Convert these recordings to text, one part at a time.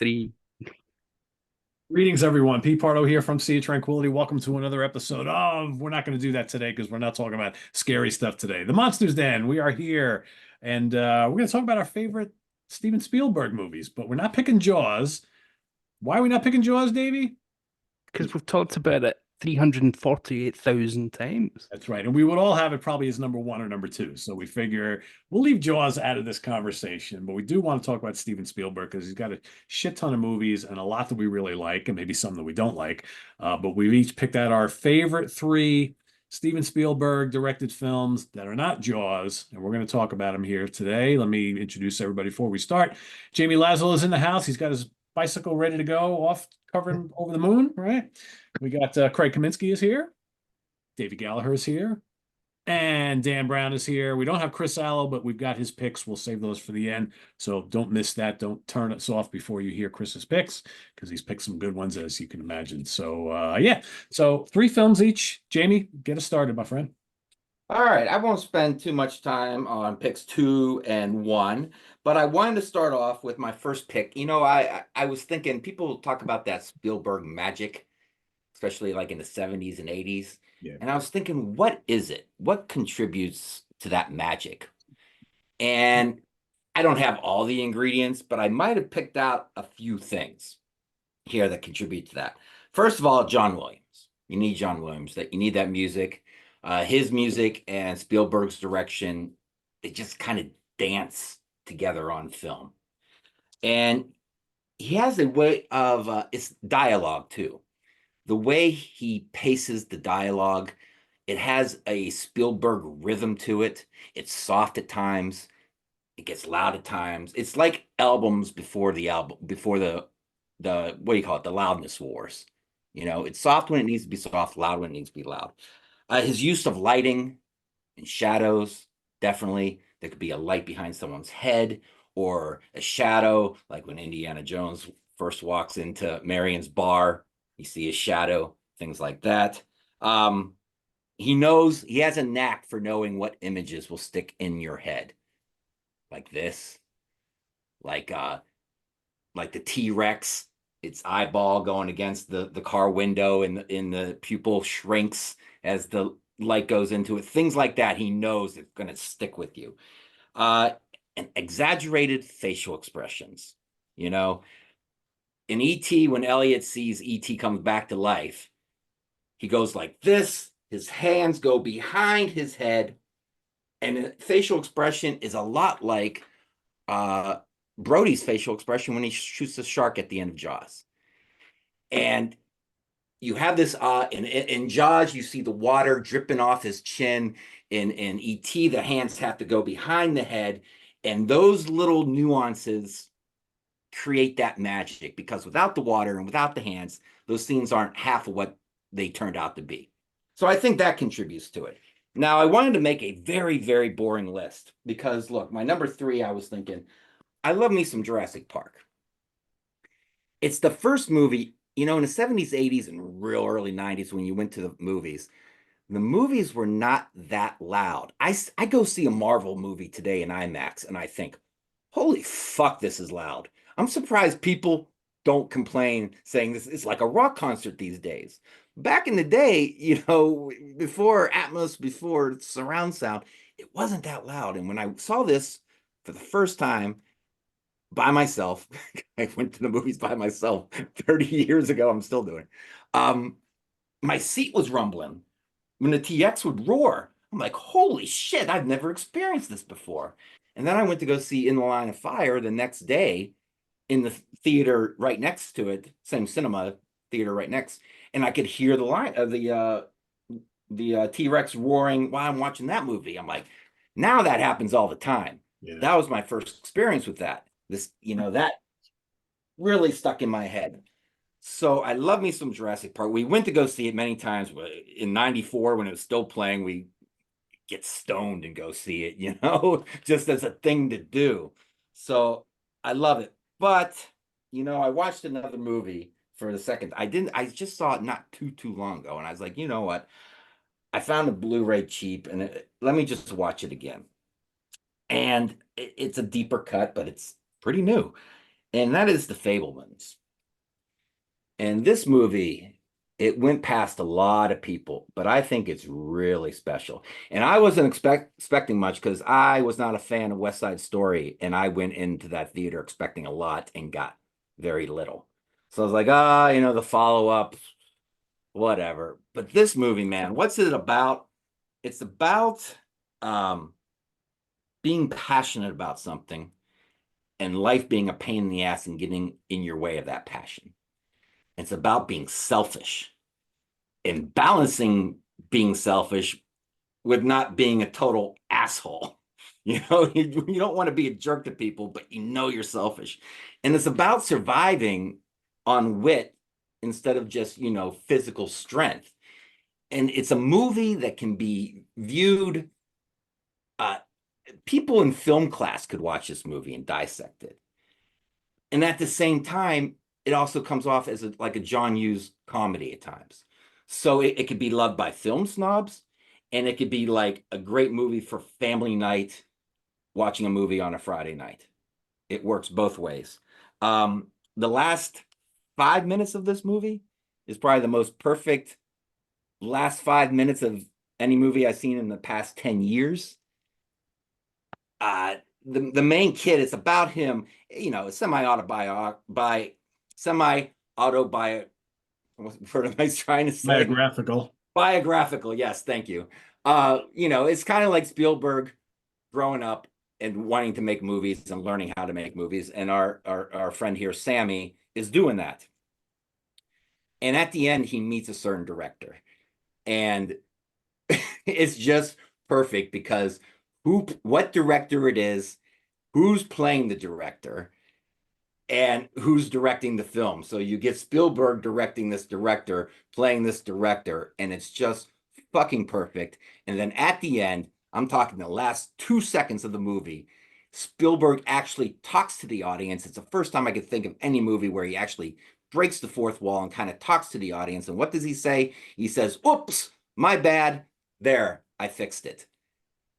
Three. Greetings, everyone. Pete Pardo here from Sea of Tranquility. Welcome to another episode of. We're not going to do that today because we're not talking about scary stuff today. The Monsters Den. We are here, and we're going to talk about our favorite Steven Spielberg movies. But we're not picking Jaws. Why are we not picking Jaws, Davey? Because we've talked about it 348,000 times. That's right. And we would all have it probably as number one or number two. So we figure we'll leave Jaws out of this conversation, but we do want to talk about Steven Spielberg because he's got a shit ton of movies and a lot that we really like, and maybe some that we don't like. But we've each picked out our favorite three Steven Spielberg directed films that are not Jaws, and we're going to talk about them here today. Let me introduce everybody before we start. Jamie Lazo is in the house. He's got his bicycle ready to go off covering over the moon, right? We got Craig Kaminsky is here. David Gallagher is here. And Dan Brown is here. We don't have Chris Allo, but we've got his picks. We'll save those for the end. So don't miss that. Don't turn us off before you hear Chris's picks, because he's picked some good ones, as you can imagine. So, yeah. So three films each. Jamie, get us started, my friend. All right, I won't spend too much time on picks two and one, but I wanted to start off with my first pick. I was thinking people talk about that Spielberg magic, especially like in the 70s and 80s. Yeah. And I was thinking, what is it? What contributes to that magic? And I don't have all the ingredients, but I might have picked out a few things here that contribute to that. First of all, John Williams. You need John Williams. That you need that music. His music and Spielberg's direction, they just kind of dance together on film. And he has a way of it's dialogue too. The way he paces the dialogue, it has a Spielberg rhythm to it. It's soft at times. It gets loud at times. It's like albums before the what do you call it? The loudness wars. It's soft when it needs to be soft, loud when it needs to be loud. His use of lighting and shadows, definitely. There could be a light behind someone's head or a shadow, like when Indiana Jones first walks into Marion's bar, you see a shadow, things like that. He has a knack for knowing what images will stick in your head, like this, like the T-Rex, its eyeball going against the car window, and in the pupil shrinks as the light goes into it. Things like that, he knows it's going to stick with you. And exaggerated facial expressions. In E.T., when Elliot sees E.T. comes back to life, he goes like this. His hands go behind his head, and facial expression is a lot like Brody's facial expression when he shoots the shark at the end of Jaws. And you have this in Jaws, you see the water dripping off his chin. In E.T., the hands have to go behind the head, and those little nuances create that magic, because without the water and without the hands, those scenes aren't half of what they turned out to be. So I think that contributes to it. Now, I wanted to make a very, very boring list because, look, my number three, I was thinking, I love me some Jurassic Park. It's the first movie, in the 70s, 80s, and real early 90s when you went to the movies were not that loud. I go see a Marvel movie today in IMAX and I think, holy fuck, this is loud. I'm surprised people don't complain saying this is like a rock concert these days. Back in the day, before Atmos, before surround sound, it wasn't that loud. And when I saw this for the first time by myself, I went to the movies by myself 30 years ago. I'm still doing. My seat was rumbling when the TX would roar. I'm like, holy shit, I've never experienced this before. And then I went to go see In the Line of Fire the next day in the theater right next to it, same cinema theater right next, and I could hear the line of the T-Rex roaring while I'm watching that movie. I'm like, now that happens all the time. Yeah. That was my first experience with that. That really stuck in my head. So I love me some Jurassic Park. We went to go see it many times. In '94, when it was still playing, we get stoned and go see it, just as a thing to do. So I love it. But, I watched another movie for the second. I just saw it not too long ago. And I was like, you know what? I found a Blu-ray cheap and let me just watch it again. And it's a deeper cut, but it's pretty new. and that is The Fabelmans. And this movie, it went past a lot of people, but I think it's really special. And I wasn't expecting much because I was not a fan of West Side Story, and I went into that theater expecting a lot and got very little. So I was like, the follow-up, whatever. But this movie, man, what's it about? It's about um, being passionate about something and life being a pain in the ass and getting in your way of that passion. It's about being selfish and balancing being selfish with not being a total asshole. You don't want to be a jerk to people, but you're selfish. And it's about surviving on wit instead of just, physical strength. And it's a movie that can be viewed. People in film class could watch this movie and dissect it. And at the same time, it also comes off as like a John Hughes comedy at times. So it could be loved by film snobs, and it could be like a great movie for family night, watching a movie on a Friday night. It works both ways. The last 5 minutes of this movie is probably the most perfect last 5 minutes of any movie I've seen in the past 10 years. The main kid, it's about him, semi-autobiographical. What am I trying to say? Biographical, yes, thank you. It's kind of like Spielberg growing up and wanting to make movies and learning how to make movies. And our friend here, Sammy, is doing that. And at the end, he meets a certain director. And it's just perfect because what director it is, who's playing the director, and who's directing the film. So you get Spielberg directing this director, playing this director, and it's just fucking perfect. And then at the end, I'm talking the last 2 seconds of the movie, Spielberg actually talks to the audience. It's the first time I could think of any movie where he actually breaks the fourth wall and kind of talks to the audience. And what does he say? He says, "Oops, my bad. There, I fixed it."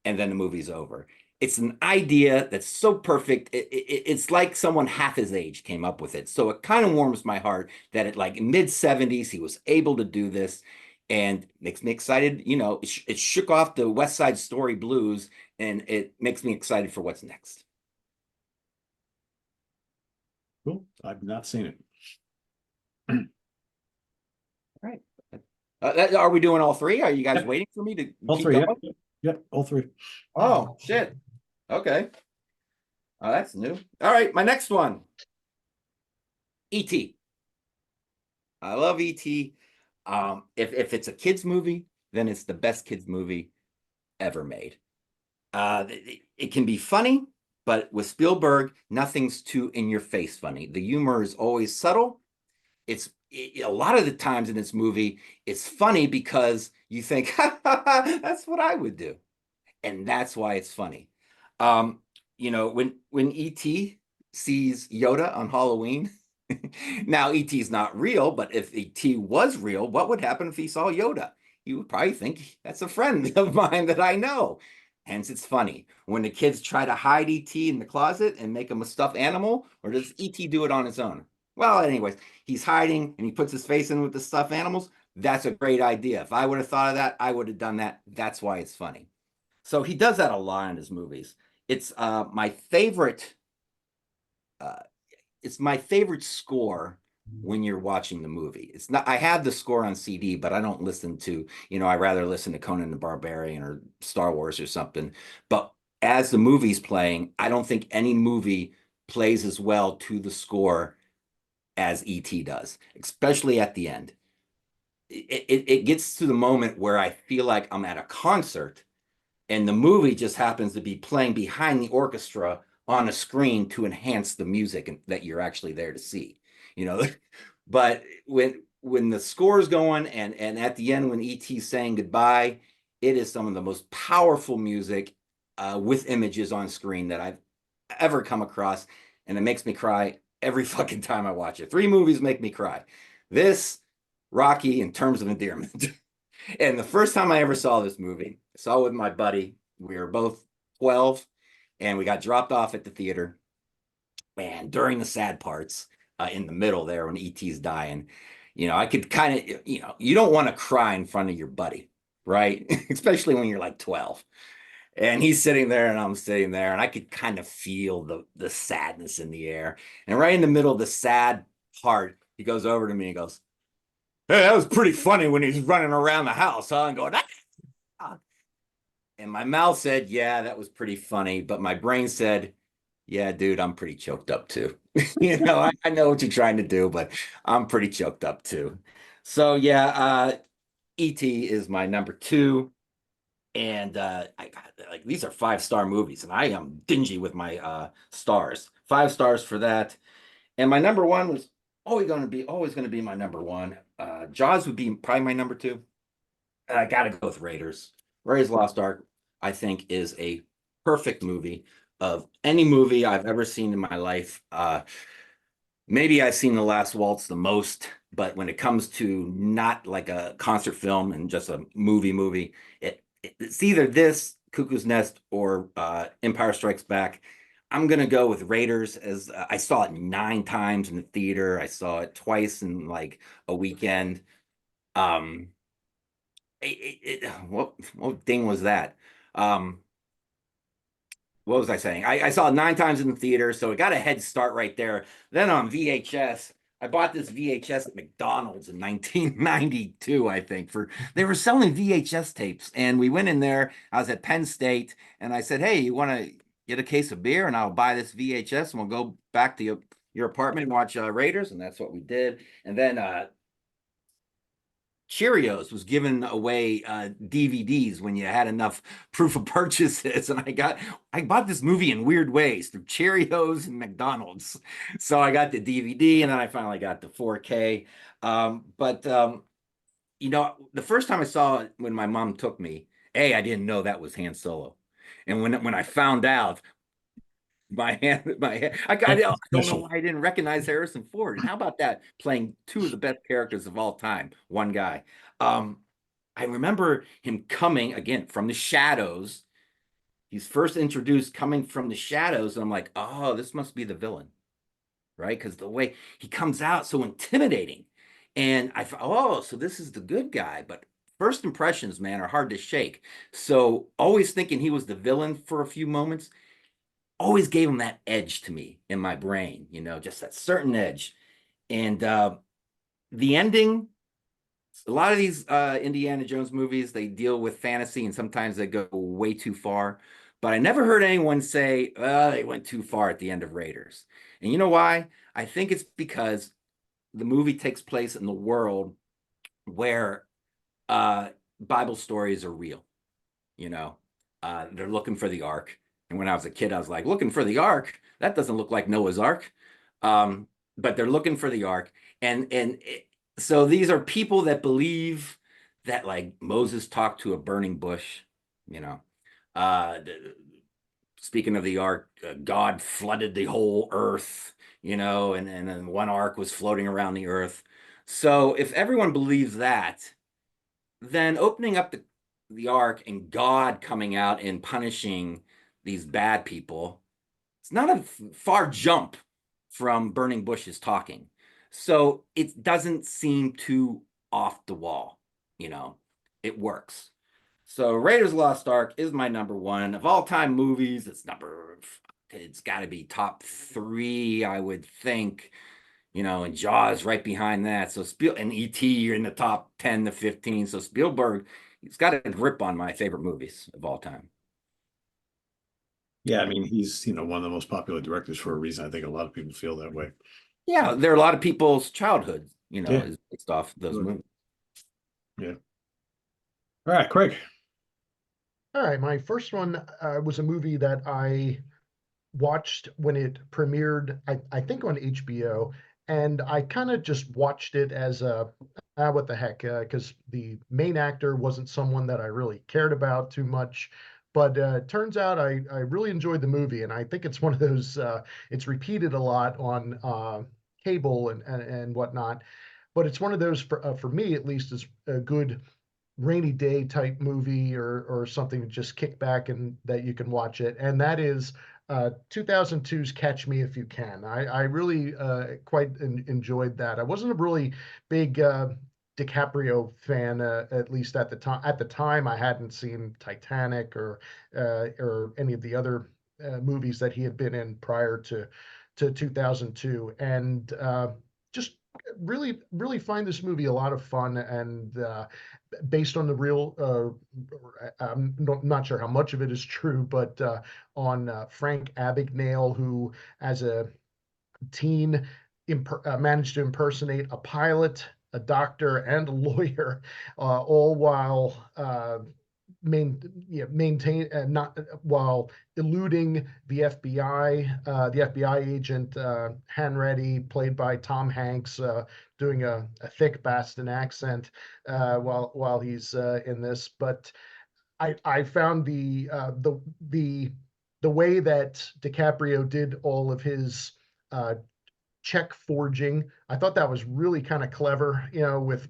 And then the movie's over. It's an idea that's so perfect. It's like someone half his age came up with it. So it kind of warms my heart that at like mid-70s, he was able to do this, and makes me excited. It shook off the West Side Story blues, and it makes me excited for what's next. Cool. I've not seen it. All right. Are we doing all three? Are you guys waiting for me to All keep three. going? Yep, all three. Oh, shit. Okay. Oh, that's new. All right, my next one. E.T. I love E.T. If it's a kids movie, then it's the best kids movie ever made. It can be funny, but with Spielberg, nothing's too in your face funny. The humor is always subtle. A lot of the times in this movie, it's funny because you think, that's what I would do. And that's why it's funny. When E.T. sees Yoda on Halloween, now E.T.'s not real, but if E.T. was real, what would happen if he saw Yoda? He would probably think that's a friend of mine that I know. Hence, it's funny. When the kids try to hide E.T. in the closet and make him a stuffed animal, or does E.T. do it on his own? Well, anyways, he's hiding and he puts his face in with the stuffed animals. That's a great idea. If I would have thought of that, I would have done that. That's why it's funny. So he does that a lot in his movies. It's my favorite. It's my favorite score when you're watching the movie. It's not. I have the score on CD, but I don't listen to. I rather listen to Conan the Barbarian or Star Wars or something. But as the movie's playing, I don't think any movie plays as well to the score as E.T. does, especially at the end. It gets to the moment where I feel like I'm at a concert and the movie just happens to be playing behind the orchestra on a screen to enhance the music that you're actually there to see. But when the score's going and at the end when E.T.'s saying goodbye, it is some of the most powerful music with images on screen that I've ever come across, and it makes me cry every fucking time I watch it. 3 movies make me cry. This, Rocky, and Terms of Endearment. And the first time I ever saw this movie, I saw it with my buddy. We were both 12, and we got dropped off at the theater. man, during the sad parts, in the middle there when ET's dying, I could kind of, you don't want to cry in front of your buddy, right? Especially when you're like 12. And he's sitting there and I'm sitting there and I could kind of feel the sadness in the air. And right in the middle of the sad part, he goes over to me and goes, "Hey, that was pretty funny when he's running around the house, huh?" And going, "Ah." And my mouth said, "Yeah, that was pretty funny." But my brain said, "Yeah, dude, I'm pretty choked up too." I know what you're trying to do, but I'm pretty choked up too. So yeah, E.T. is my number two. And I got like these are 5-star movies, and I am dingy with my stars. 5 stars for that. And my number one was always gonna be my number one. Jaws would be probably my number two. I gotta go with Raiders. Raiders Lost Ark, I think, is a perfect movie of any movie I've ever seen in my life. Maybe I've seen The Last Waltz the most, but when it comes to not like a concert film and just a movie, it's either this, Cuckoo's Nest, or Empire Strikes Back. I'm gonna go with Raiders as I saw it 9 times in the theater. I saw it twice in like a weekend. Um, what ding was that? Um, what was I saying? I saw it 9 times in the theater, so it got a head start right there. Then on VHS, I bought this VHS at McDonald's in 1992, I think. They were selling VHS tapes, and we went in there. I was at Penn State, and I said, "Hey, you want to get a case of beer, and I'll buy this VHS, and we'll go back to your apartment and watch Raiders," and that's what we did. And then Cheerios was giving away DVDs when you had enough proof of purchases, and I bought this movie in weird ways through Cheerios and McDonald's. So I got the DVD, and then I finally got the 4K. But the first time I saw it when my mom took me, I didn't know that was Han Solo, and when I found out, I don't know why I didn't recognize Harrison Ford. And how about that, playing two of the best characters of all time, one guy. Um, I remember him coming again from the shadows. He's first introduced coming from the shadows, and I'm like, oh, this must be the villain, right? Because the way he comes out so intimidating. And I thought, oh, so this is the good guy. But first impressions, man, are hard to shake. So always thinking he was the villain for a few moments always gave him that edge to me in my brain, just that certain edge. And the ending, a lot of these Indiana Jones movies, they deal with fantasy and sometimes they go way too far. But I never heard anyone say, they went too far at the end of Raiders. And you know why? I think it's because the movie takes place in the world where Bible stories are real. They're looking for the ark. And when I was a kid, I was like, looking for the ark? That doesn't look like Noah's Ark. But they're looking for the ark. So these are people that believe that like Moses talked to a burning bush, you know. Uh, Speaking of the ark, God flooded the whole earth, and then one ark was floating around the earth. So if everyone believes that, then opening up the ark and God coming out and punishing these bad people, it's not a far jump from burning bushes talking. So it doesn't seem too off the wall, it works. So Raiders Lost Ark is my number one of all time movies. It's got to be top 3, I would think, and Jaws right behind that. So and E.T. in the top 10 to 15. So Spielberg, he's got a grip on my favorite movies of all time. Yeah, I mean, he's, one of the most popular directors for a reason. I think a lot of people feel that way. Yeah, there are a lot of people's childhood, Yeah. is based off those movies. Yeah. All right, Craig. All right, my first one was a movie that I watched when it premiered, I think on HBO, and I kind of just watched it as what the heck, because the main actor wasn't someone that I really cared about too much. But turns out I really enjoyed the movie, and I think it's one of those, it's repeated a lot on cable and whatnot. But it's one of those, for me at least, is a good rainy day type movie or something to just kick back and that you can watch it. And that is 2002's Catch Me If You Can. I really quite enjoyed that. I wasn't a really big DiCaprio fan, at least at the time. At the time, I hadn't seen Titanic or any of the other movies that he had been in prior to 2002, and just really find this movie a lot of fun and based on the real. I'm not sure how much of it is true, but on Frank Abagnale, who as a teen managed to impersonate a pilot, a doctor, and a lawyer, all while maintain not while eluding the FBI. The FBI agent Hanratty, played by Tom Hanks, doing a thick Boston accent while he's in this. But I found the way that DiCaprio did all of his check forging. I thought that was really kind of clever, with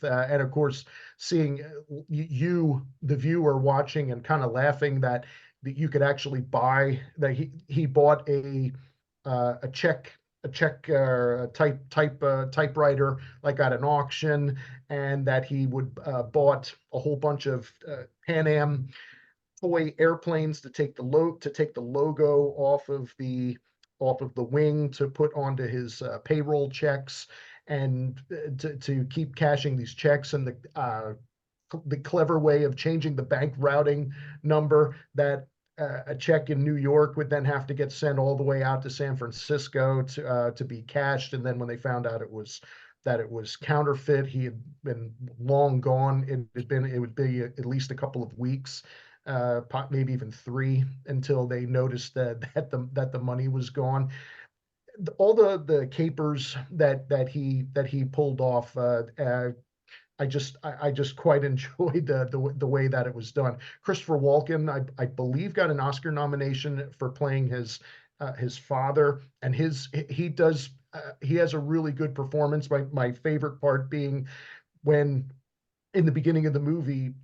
and of course seeing you, the viewer, watching and kind of laughing that you could actually buy that he bought a check typewriter like at an auction, and that he would bought a whole bunch of Pan Am toy airplanes to take the logo off of the wing to put onto his payroll checks, and to keep cashing these checks, and the clever way of changing the bank routing number, that a check in New York would then have to get sent all the way out to San Francisco to be cashed, and then when they found out it was counterfeit, he had been long gone. It would be at least a couple of weeks, maybe even 3, until they noticed that the money was gone. All the capers that he pulled off, I just quite enjoyed the way that it was done. Christopher Walken, I believe, got an Oscar nomination for playing his father, and he has a really good performance. My favorite part being when, in the beginning of the movie,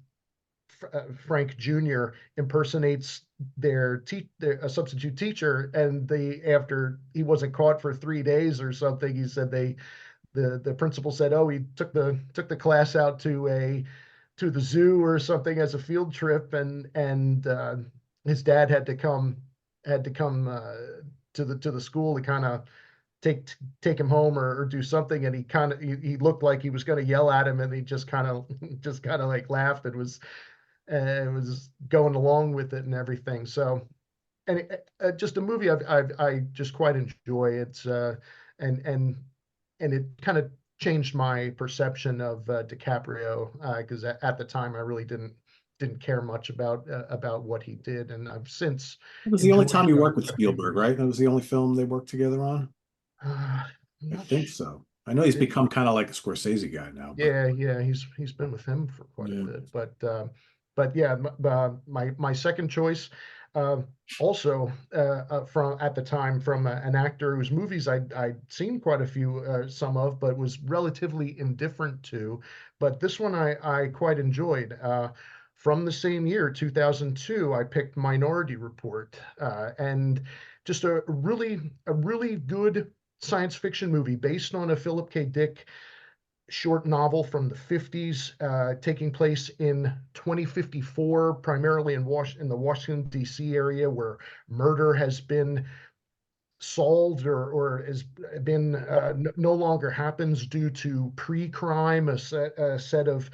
Frank Jr. impersonates a substitute teacher, and after he wasn't caught for 3 days or something, he said the principal said, "Oh, he took the class out to the zoo or something as a field trip," and his dad had to come to the school to kind of take him home or do something, and he looked like he was going to yell at him, and he just kind of like laughed and was going along with it and everything. So, and just a movie I just quite enjoy. And and and it kind of changed my perception of DiCaprio, because at the time I really didn't care much about what he did, and I've since It was the only time enjoyed you worked with quite a few Spielberg, movies. right? That was the only film they worked together on. I'm I not think sure. so. I know he's become kind of like a Scorsese guy now, but Yeah, he's been with him for quite a yeah. bit, but yeah, my second choice, uh, also from at the time, from an actor whose movies I'd seen quite a few, some of, but was relatively indifferent to, but this one I quite enjoyed. From the same year, 2002, I picked Minority Report, and just a really good science fiction movie based on a Philip K. Dick short novel from the 50s, taking place in 2054, primarily in the Washington, D.C. area, where murder has been solved, or has been no longer happens due to pre-crime, a set of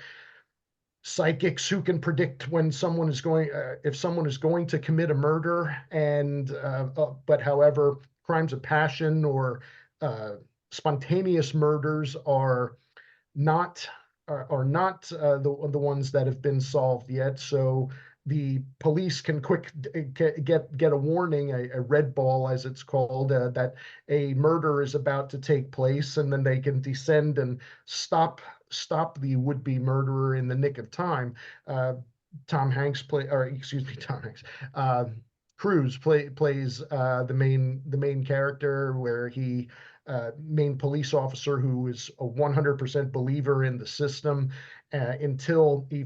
psychics who can predict when someone is going if someone is going to commit a murder, and but however, crimes of passion or uh, spontaneous murders not are not the ones that have been solved yet. So the police can get a warning, a red ball as it's called, that a murder is about to take place, and then they can descend and stop the would-be murderer in the nick of time. Tom Hanks play, or excuse me, Tom Hanks. Cruise plays the main character, where he main police officer who is a 100% believer in the system until he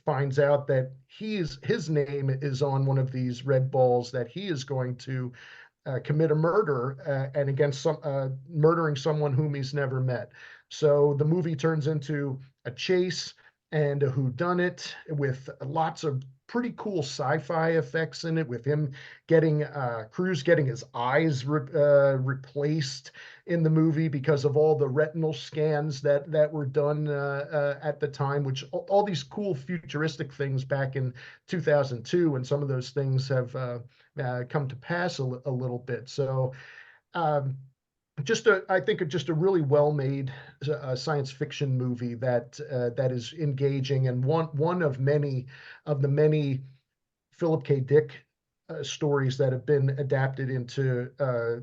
finds out that his name is on one of these red balls that he is going to commit a murder and against murdering someone whom he's never met. So the movie turns into a chase and a whodunit with lots of pretty cool sci-fi effects in it, with him getting Cruise getting his eyes replaced in the movie because of all the retinal scans that were done at the time, which all these cool futuristic things back in 2002, and some of those things have come to pass a little bit. So um, I think just a really well-made science fiction movie that is engaging, and one of the many Philip K. Dick stories that have been adapted into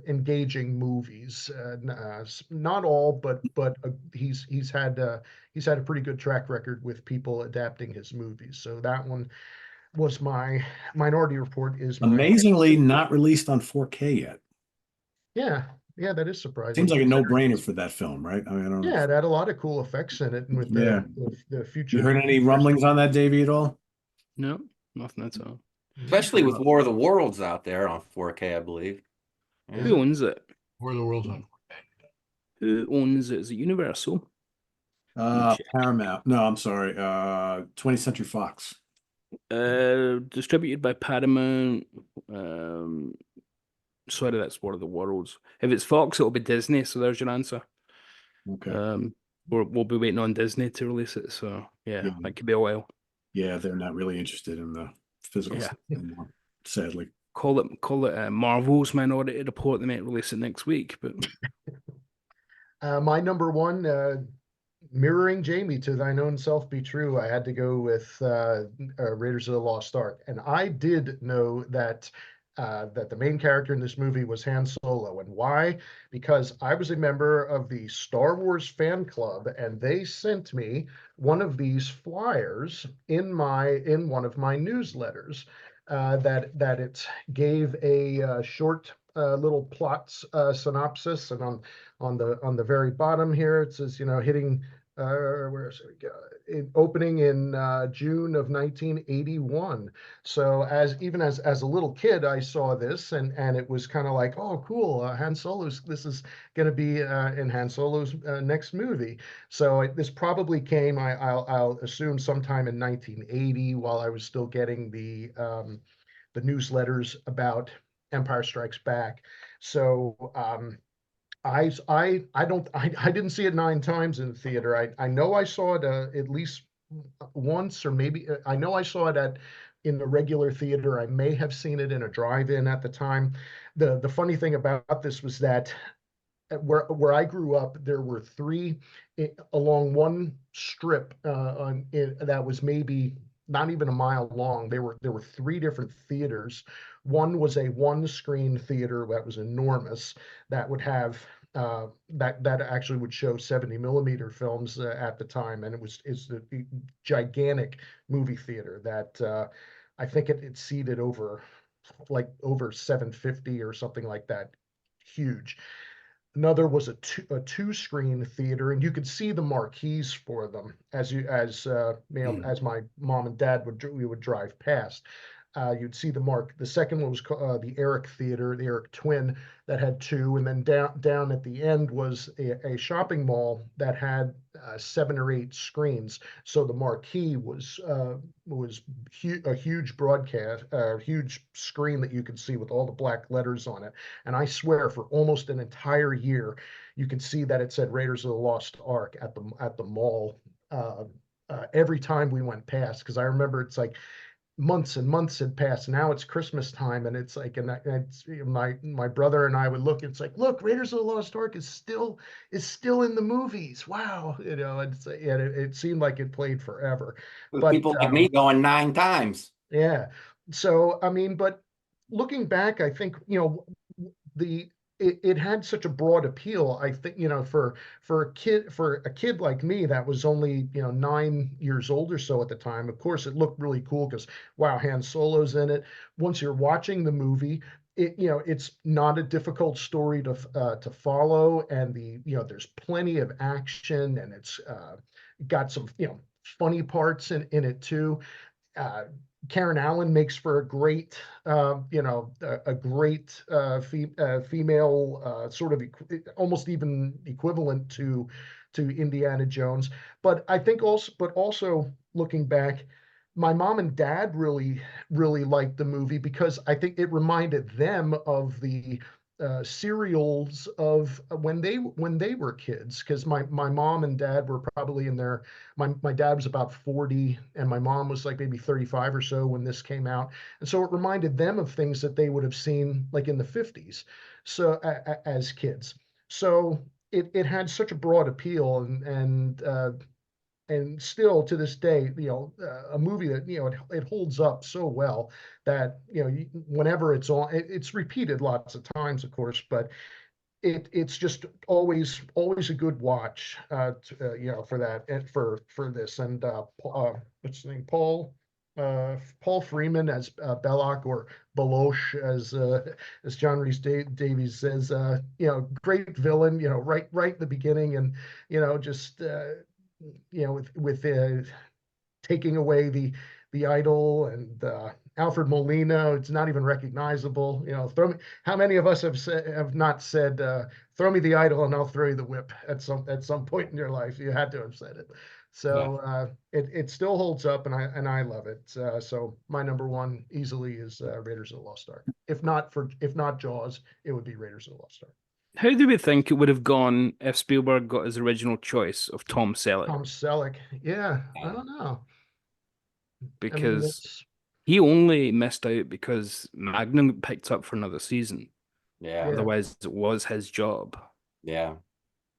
engaging movies. Not all, but he's had a pretty good track record with people adapting his movies. So that one was my Minority Report. Is my Amazingly not released on 4K yet. Yeah, yeah, that is surprising. Seems like a no-brainer for that film, right? I mean, I don't know. Yeah, it had a lot of cool effects in it, and with Yeah. the future. You heard any rumblings on that, Davey, at all? No, nothing at all. Especially with War of the Worlds out there on 4K, I believe. Yeah. Who owns it? War of the Worlds on. Who owns it? Is it Universal? Paramount. No, I'm sorry. 20th Century Fox. Distributed by Paramount. Sorry, that's War of the Worlds. If it's Fox, it'll be Disney. So there's your answer. Okay. We'll be waiting on Disney to release it. So yeah, that could be a while. Yeah, they're not really interested in the physical stuff anymore, sadly. Call it Marvel's Minority Report. They might release it next week, but my number one, mirroring Jamie, to thine own self be true, I had to go with Raiders of the Lost Ark, and I did know that the main character in this movie was Han Solo. And why? Because I was a member of the Star Wars fan club, and they sent me one of these flyers in one of my newsletters that it gave a short little plot synopsis, and on the very bottom here it says, hitting where is it? Opening in June of 1981. So as a little kid, I saw this, and it was kind of like, oh, cool, this is going to be in Han Solo's next movie. So this probably came, I'll assume, sometime in 1980, while I was still getting the newsletters about Empire Strikes Back. So I didn't see it 9 times in the theater. I know I saw it at least once, or maybe I know I saw it in the regular theater. I may have seen it in a drive-in at the time. The funny thing about this was that where I grew up, there were three along one strip that was maybe not even a mile long. There were three different theaters. One was a one-screen theater that was enormous, that would have that actually would show 70mm films at the time, and it's the gigantic movie theater that I think it seated over 750 or something like that. Huge. Another was a two-screen theater, and you could see the marquees for them as my mom and dad we would drive past. You'd see the second one was the Eric Theater, the Eric Twin, that had two, and then down at the end was a shopping mall that had 7 or 8 screens. So the marquee was a huge broadcast, huge screen that you could see with all the black letters on it. And I swear, for almost an entire year, you could see that it said Raiders of the Lost Ark at the mall every time we went past. Because I remember it's like months and months had passed. Now it's Christmas time, and it's like, and it's, my brother and I would look. It's like, look, Raiders of the Lost Ark is still in the movies. Wow, it seemed like it played forever. But people like me going 9 times. Yeah. So I mean, but looking back, I think it had such a broad appeal. I think, for a kid like me that was only 9 years old or so at the time. Of course, it looked really cool because, wow, Han Solo's in it. Once you're watching the movie, it's not a difficult story to follow, and there's plenty of action, and it's got some funny parts in it too. uh, Karen Allen makes for a great, a great female, sort of almost even equivalent to Indiana Jones. But I think also looking back, my mom and dad really liked the movie because I think it reminded them of the serials of when they were kids. Because my mom and dad were probably in their my dad was about 40 and my mom was like maybe 35 or so when this came out, and so it reminded them of things that they would have seen like in the 50s, so as kids. So it had such a broad appeal, and still to this day, a movie that it holds up so well that whenever it's on, it's repeated lots of times, of course, but it's just always a good watch, for that, and for this. And what's his name, Paul Freeman as Belloc, or Beloche as John Rhys Davies says. Great villain, right in the beginning, and just with taking away the idol, and Alfred Molina, it's not even recognizable. How many of us have not said, "Throw me the idol and I'll throw you the whip" at some point in your life? You had to have said it. So it still holds up, and I love it. So my number one easily is Raiders of the Lost Ark. If not Jaws, it would be Raiders of the Lost Ark. How do we think it would have gone if Spielberg got his original choice of Tom Selleck? Tom Selleck, yeah, I don't know. I mean, Because he only missed out because Magnum got picked up for another season. Yeah. Otherwise, it was his job. Yeah.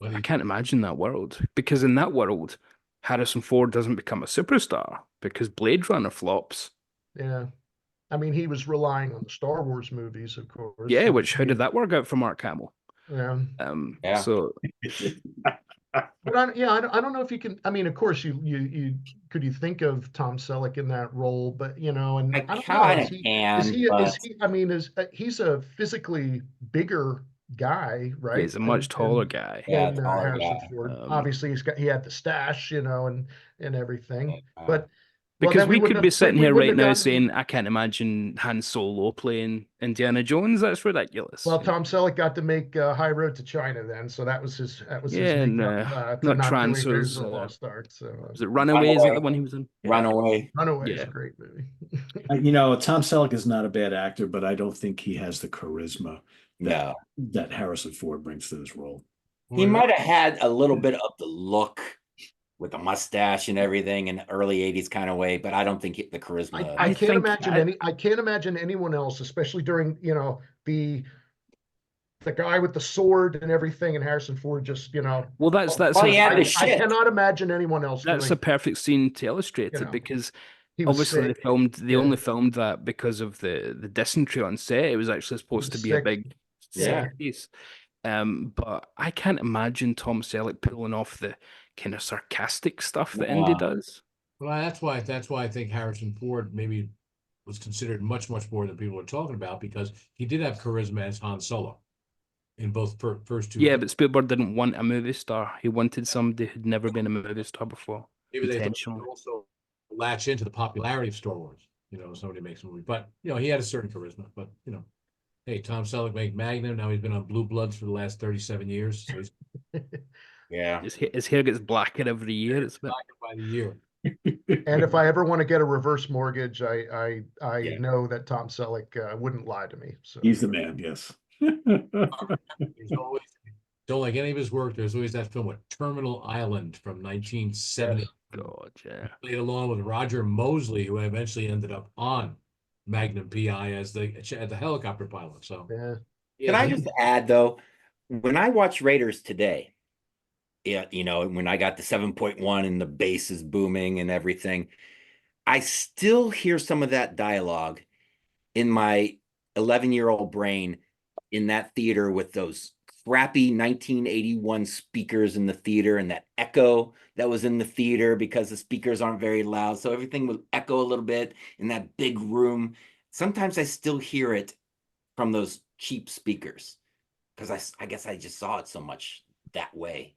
I can't imagine that world, because in that world, Harrison Ford doesn't become a superstar because Blade Runner flops. Yeah. I mean, he was relying on the Star Wars movies, of course. Yeah, which how did that work out for Mark Hamill? Yeah. Yeah. So But I don't know if you can. I mean, of course, could you think of Tom Selleck in that role? But and I don't know. kind Is of he? can, Is he? but Is he? I mean, he's a physically bigger guy, yeah, right? he's a much taller guy. yeah, Than taller Harrison guy. Ford. Obviously, he had the stash, and everything. But well, Because then we could be sitting we here wouldn't right have now gotten. saying, I can't imagine Han Solo playing Indiana Jones. That's ridiculous. Well, Tom Selleck got to make High Road to China then, so that was his Yeah, makeup to not not doing Raiders Transfers. of the Lost Ark. So Was it Runaway? Is that the one he was in? Yeah. Runaway. Runaway is Yeah. a great movie. Tom Selleck is not a bad actor, but I don't think he has the charisma No. that Harrison Ford brings to this role. He might have had a little bit of the look with the mustache and everything in the early 80s kind of way, but I don't think the charisma. I can't think imagine I can't imagine anyone else, especially during the guy with the sword and everything, and Harrison Ford just Well, that's Well, he had the I shit. cannot imagine anyone else that's a doing. perfect scene to illustrate it, because He was obviously sick. they only filmed that because of the dysentery on set. It was actually supposed to be a sick. big Yeah. set piece. But I can't imagine Tom Selleck pulling off the kind of sarcastic stuff that Indy does. Well, that's why I think Harrison Ford maybe was considered much more than people are talking about, because he did have charisma as Han Solo in both first two. Yeah, but Spielberg didn't want a movie star. He wanted somebody who'd never been a movie star before. Maybe they Intentionally. also latch into the popularity of Star Wars. Somebody makes a movie, but he had a certain charisma. But hey, Tom Selleck made Magnum. Now he's been on Blue Bloods for the last 37 years. So he's Yeah. His hair gets blacker every year. It's blacker by the year. And if I ever want to get a reverse mortgage, I Yeah. know that Tom Selleck wouldn't lie to me. So He's the man, yes. There's always, don't like any of his work. There's always that film with Terminal Island from 1970. God, yeah. Played along with Roger Mosley, who eventually ended up on Magnum PI as the helicopter pilot. So yeah. Can I just add though, when I watch Raiders today, when I got the 7.1 and the bass is booming and everything, I still hear some of that dialogue in my 11-year-old brain in that theater with those crappy 1981 speakers in the theater and that echo that was in the theater because the speakers aren't very loud. So everything would echo a little bit in that big room. Sometimes I still hear it from those cheap speakers, because I guess I just saw it so much that way.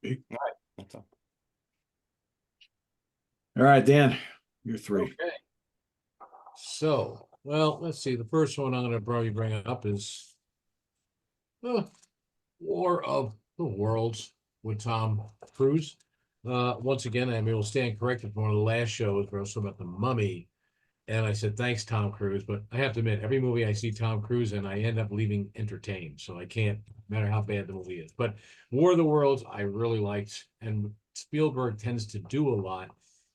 All right, that's all. All right, Dan, you're three. Okay. So, well, let's see. The first one I'm going to probably bring up is War of the Worlds with Tom Cruise. Once again, I mean, we'll stand corrected from one of the last shows where I was talking about the Mummy, and I said thanks, Tom Cruise. But I have to admit, every movie I see Tom Cruise in, I end up leaving entertained. So I can't, no matter how bad the movie is. But War of the Worlds, I really liked, and Spielberg tends to do a lot.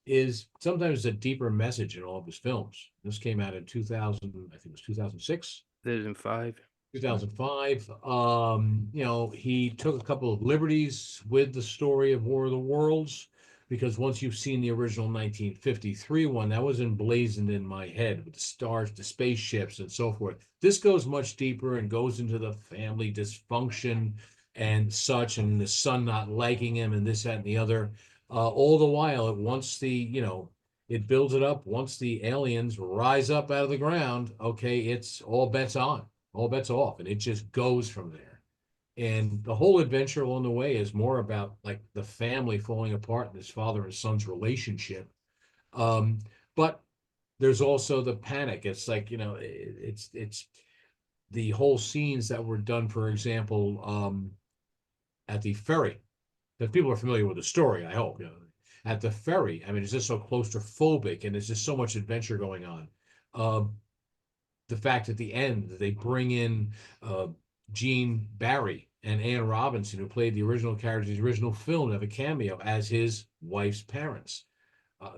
Is sometimes a deeper message in all of his films. This came out in 2000, I think it was 2006. 2005. 2005. You know, he took a couple of liberties with the story of War of the Worlds, because once you've seen the original 1953 one, that was emblazoned in my head with the stars, the spaceships, and so forth. This goes much deeper and goes into the family dysfunction and such, and the son not liking him, and this, that, and the other. All the while, it builds it up. Once the aliens rise up out of the ground, okay, it's all bets on, all bets off, and it just goes from there. And the whole adventure along the way is more about like the family falling apart and his father and son's relationship. But there's also the panic. It's like, it's the whole scenes that were done, for example, at the ferry, that people are familiar with the story, I hope, at the ferry. I mean, it's just so claustrophobic, and there's just so much adventure going on. The fact at the end that they bring in Gene Barry and Anne Robinson, who played the original characters in the original film, have a cameo as his wife's parents.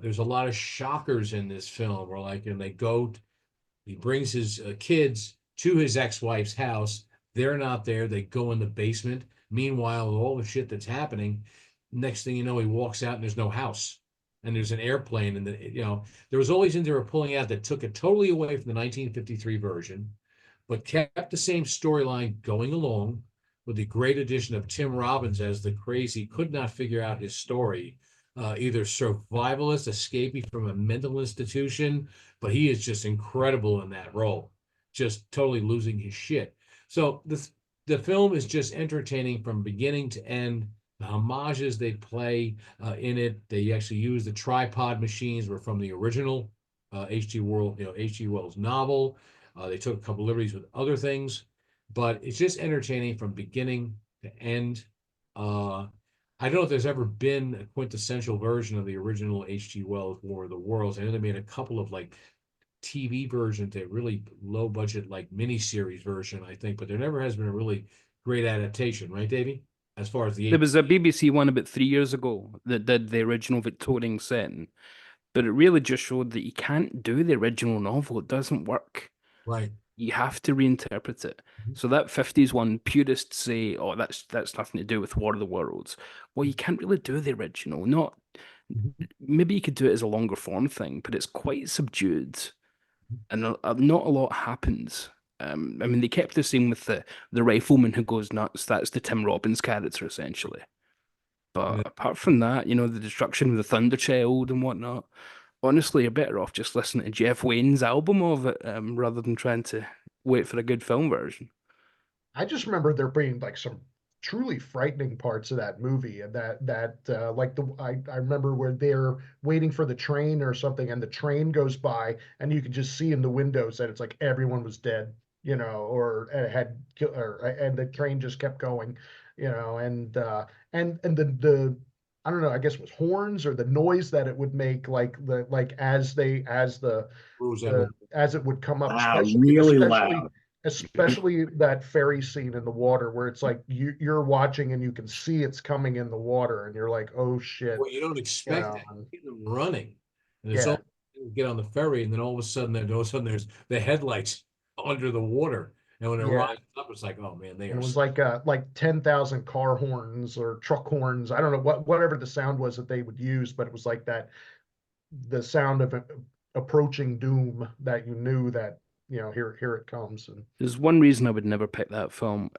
There's a lot of shockers in this film where, like, and he brings his kids to his ex-wife's house. They're not there. They go in the basement. Meanwhile, with all the shit that's happening, next thing you know, he walks out and there's no house. And there's an airplane, and there was always in there pulling out that took it totally away from the 1953 version, but kept the same storyline going along, with the great addition of Tim Robbins as the crazy, could not figure out his story, either survivalist escaping from a mental institution, but he is just incredible in that role, just totally losing his shit. So the film is just entertaining from beginning to end. The homages they play in it, they actually use the tripod machines were from the original H.G. Wells novel. They took a couple liberties with other things, but it's just entertaining from beginning to end. I don't know if there's ever been a quintessential version of the original H.G. Wells War of the Worlds. I know they made a couple of like TV versions, a really low budget like miniseries version, I think, but there never has been a really great adaptation, right, Davey? As far as There was a BBC one about 3 years ago that did the original Victorian setting, but it really just showed that you can't do the original novel. It doesn't work. right. You have to reinterpret it. So that 50s one, purists say, "Oh, that's nothing to do with War of the Worlds." Well, you can't really do the original. Not maybe you could do it as a longer form thing, but it's quite subdued, and not a lot happens. I mean, they kept the same with the rifleman who goes nuts. That's the Tim Robbins character essentially. Yeah. But apart from that, the destruction of the Thunder Child and whatnot. Honestly, you're better off just listening to Jeff Wayne's album of it, rather than trying to wait for a good film version. I just remember there being like some truly frightening parts of that movie, and I remember where they're waiting for the train or something, and the train goes by, and you can just see in the windows that it's like everyone was dead, or and the train just kept going, and the I don't know, I guess it was horns or the noise that it would make, like as it would come up, Wow, really loud. especially that ferry scene in the water where it's like you're watching and you can see it's coming in the water and you're like, oh shit. Well, you don't expect that. You see them running, and it's Yeah. all get on the ferry, and then all of a sudden, there's the headlights under the water, and when it Yeah. rises up, it's like, oh man, they And are. it was like 10,000 car horns or truck horns. I don't know whatever the sound was that they would use, but it was like that, the sound of approaching doom, that you knew that, here it comes. And There's one reason I would never pick that film.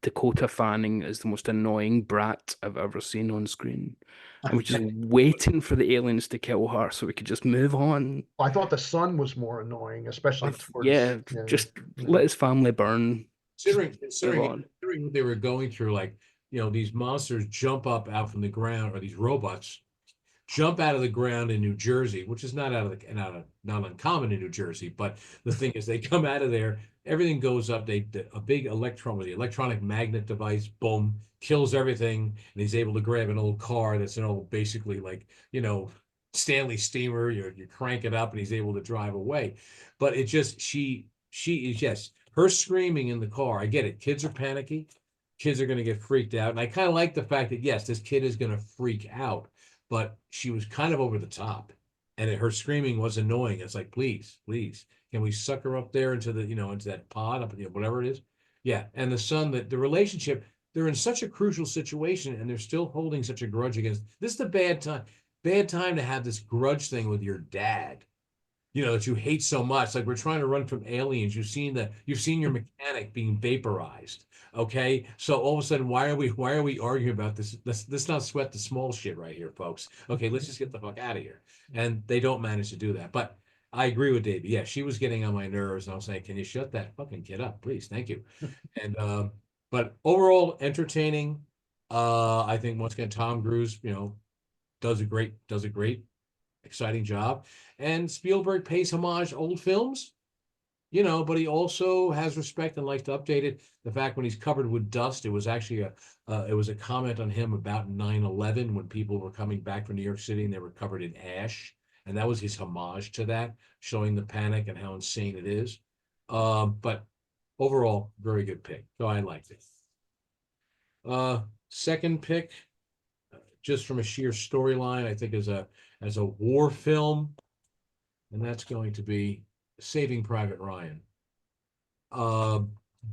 Dakota Fanning is the most annoying brat I've ever seen on screen. I was just waiting for the aliens to kill her so we could just move on. I thought the son was more annoying, especially Yeah, towards, just let his family burn. Just move Considering on. what they were going through, like, these monsters jump up out from the ground, or these robots jump out of the ground in New Jersey, which is not not uncommon in New Jersey. But the thing is, they come out of there, everything goes up. A big electron with the electronic magnet device, boom, kills everything, and he's able to grab an old car that's an old, basically like Stanley Steamer. You crank it up, and he's able to drive away. But it just she is, yes, her screaming in the car. I get it. Kids are panicky. Kids are going to get freaked out, and I kind of like the fact that yes, this kid is going to freak out, but she was kind of over the top, and her screaming was annoying. It's like, please, please, can we suck her up there into into that pod up, whatever it is. Yeah, and the son, that the relationship, they're in such a crucial situation, and they're still holding such a grudge against. This is the bad time to have this grudge thing with your dad, that you hate so much. Like, we're trying to run from aliens. You've seen your mechanic being vaporized. Okay, so all of a sudden, why are we arguing about this? Let's not sweat the small shit right here, folks. Okay, let's just get the fuck out of here. And they don't manage to do that. But I agree with David. Yeah, she was getting on my nerves, and I was saying, can you shut that fucking kid up, please? Thank you. And but overall entertaining. I think once again, Tom Cruise, does a great exciting job. And Spielberg pays homage to old films, but he also has respect and likes to update it. The fact when he's covered with dust, it was actually a comment on him about 9/11, when people were coming back from New York City and they were covered in ash. And that was his homage to that, showing the panic and how insane it is. But overall, very good pick. So I liked it. Second pick, just from a sheer storyline, I think as a war film, and that's going to be Saving Private Ryan.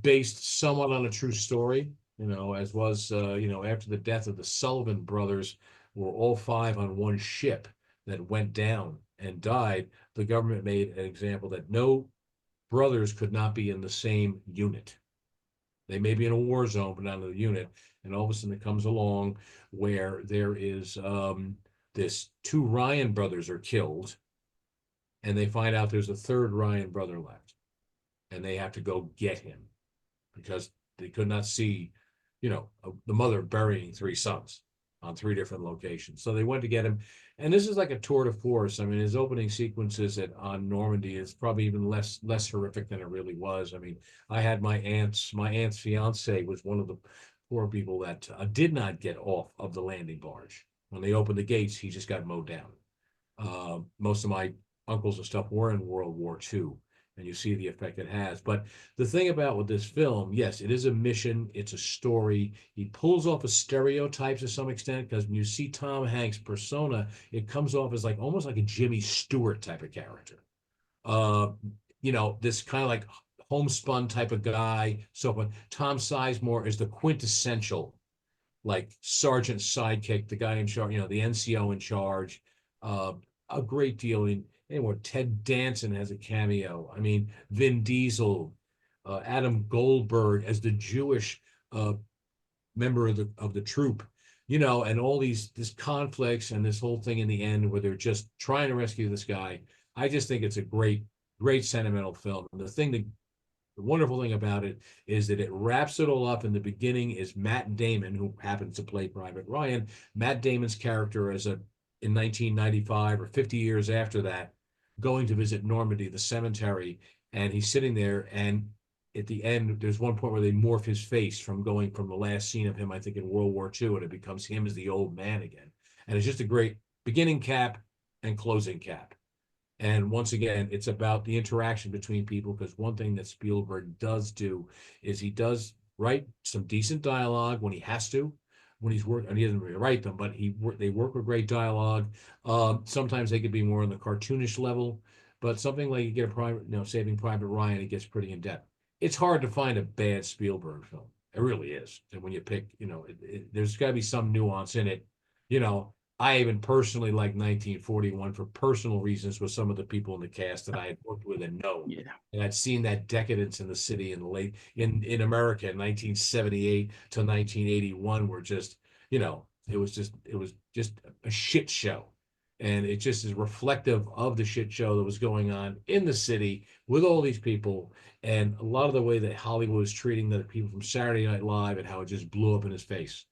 Based somewhat on a true story, as was, after the death of the Sullivan brothers, were all five on one ship that went down and died. The government made an example that no brothers could not be in the same unit. They may be in a war zone, but not in a unit. And all of a sudden it comes along where there is this two Ryan brothers are killed, and they find out there's a third Ryan brother left, and they have to go get him because they could not see, the mother burying three sons on three different locations. So they went to get him. And this is like a tour de force. I mean, his opening sequences on Normandy is probably even less horrific than it really was. I mean, I had my aunt's fiance was one of the poor people that did not get off of the landing barge. When they opened the gates, he just got mowed down. Most of my uncles and stuff were in World War II, and you see the effect it has. But the thing about with this film, yes, it is a mission, it's a story. He pulls off a stereotype to some extent, because when you see Tom Hanks' persona, it comes off as almost like a Jimmy Stewart type of character. This kind of like homespun type of guy. So Tom Sizemore is the quintessential sergeant sidekick, the guy in charge, the NCO in charge. A great deal in. Anyway, Ted Danson has a cameo. I mean, Vin Diesel, Adam Goldberg as the Jewish member of the troop, and all this conflicts and this whole thing in the end where they're just trying to rescue this guy. I just think it's a great sentimental film. And the wonderful thing about it is that it wraps it all up. In the beginning is Matt Damon, who happens to play Private Ryan. Matt Damon's character in 1995 or 50 years after that, going to visit Normandy, the cemetery, and he's sitting there, and at the end, there's one point where they morph his face from going from the last scene of him, I think, in World War II, and it becomes him as the old man again. And it's just a great beginning cap and closing cap. And once again, it's about the interaction between people, because one thing that Spielberg does do is he does write some decent dialogue when he has to, when he's working, and he doesn't really write them, but they work with great dialogue. Sometimes they could be more on the cartoonish level, but something like you get Saving Private Ryan, it gets pretty in depth. It's hard to find a bad Spielberg film. It really is. And when you pick, there's got to be some nuance in it, I even personally like 1941 for personal reasons with some of the people in the cast that I had worked with and known. Yeah. And I'd seen that decadence in the city in America in 1978 to 1981 were just, it was just a shit show. And it just is reflective of the shit show that was going on in the city with all these people and a lot of the way that Hollywood was treating the people from Saturday Night Live and how it just blew up in his face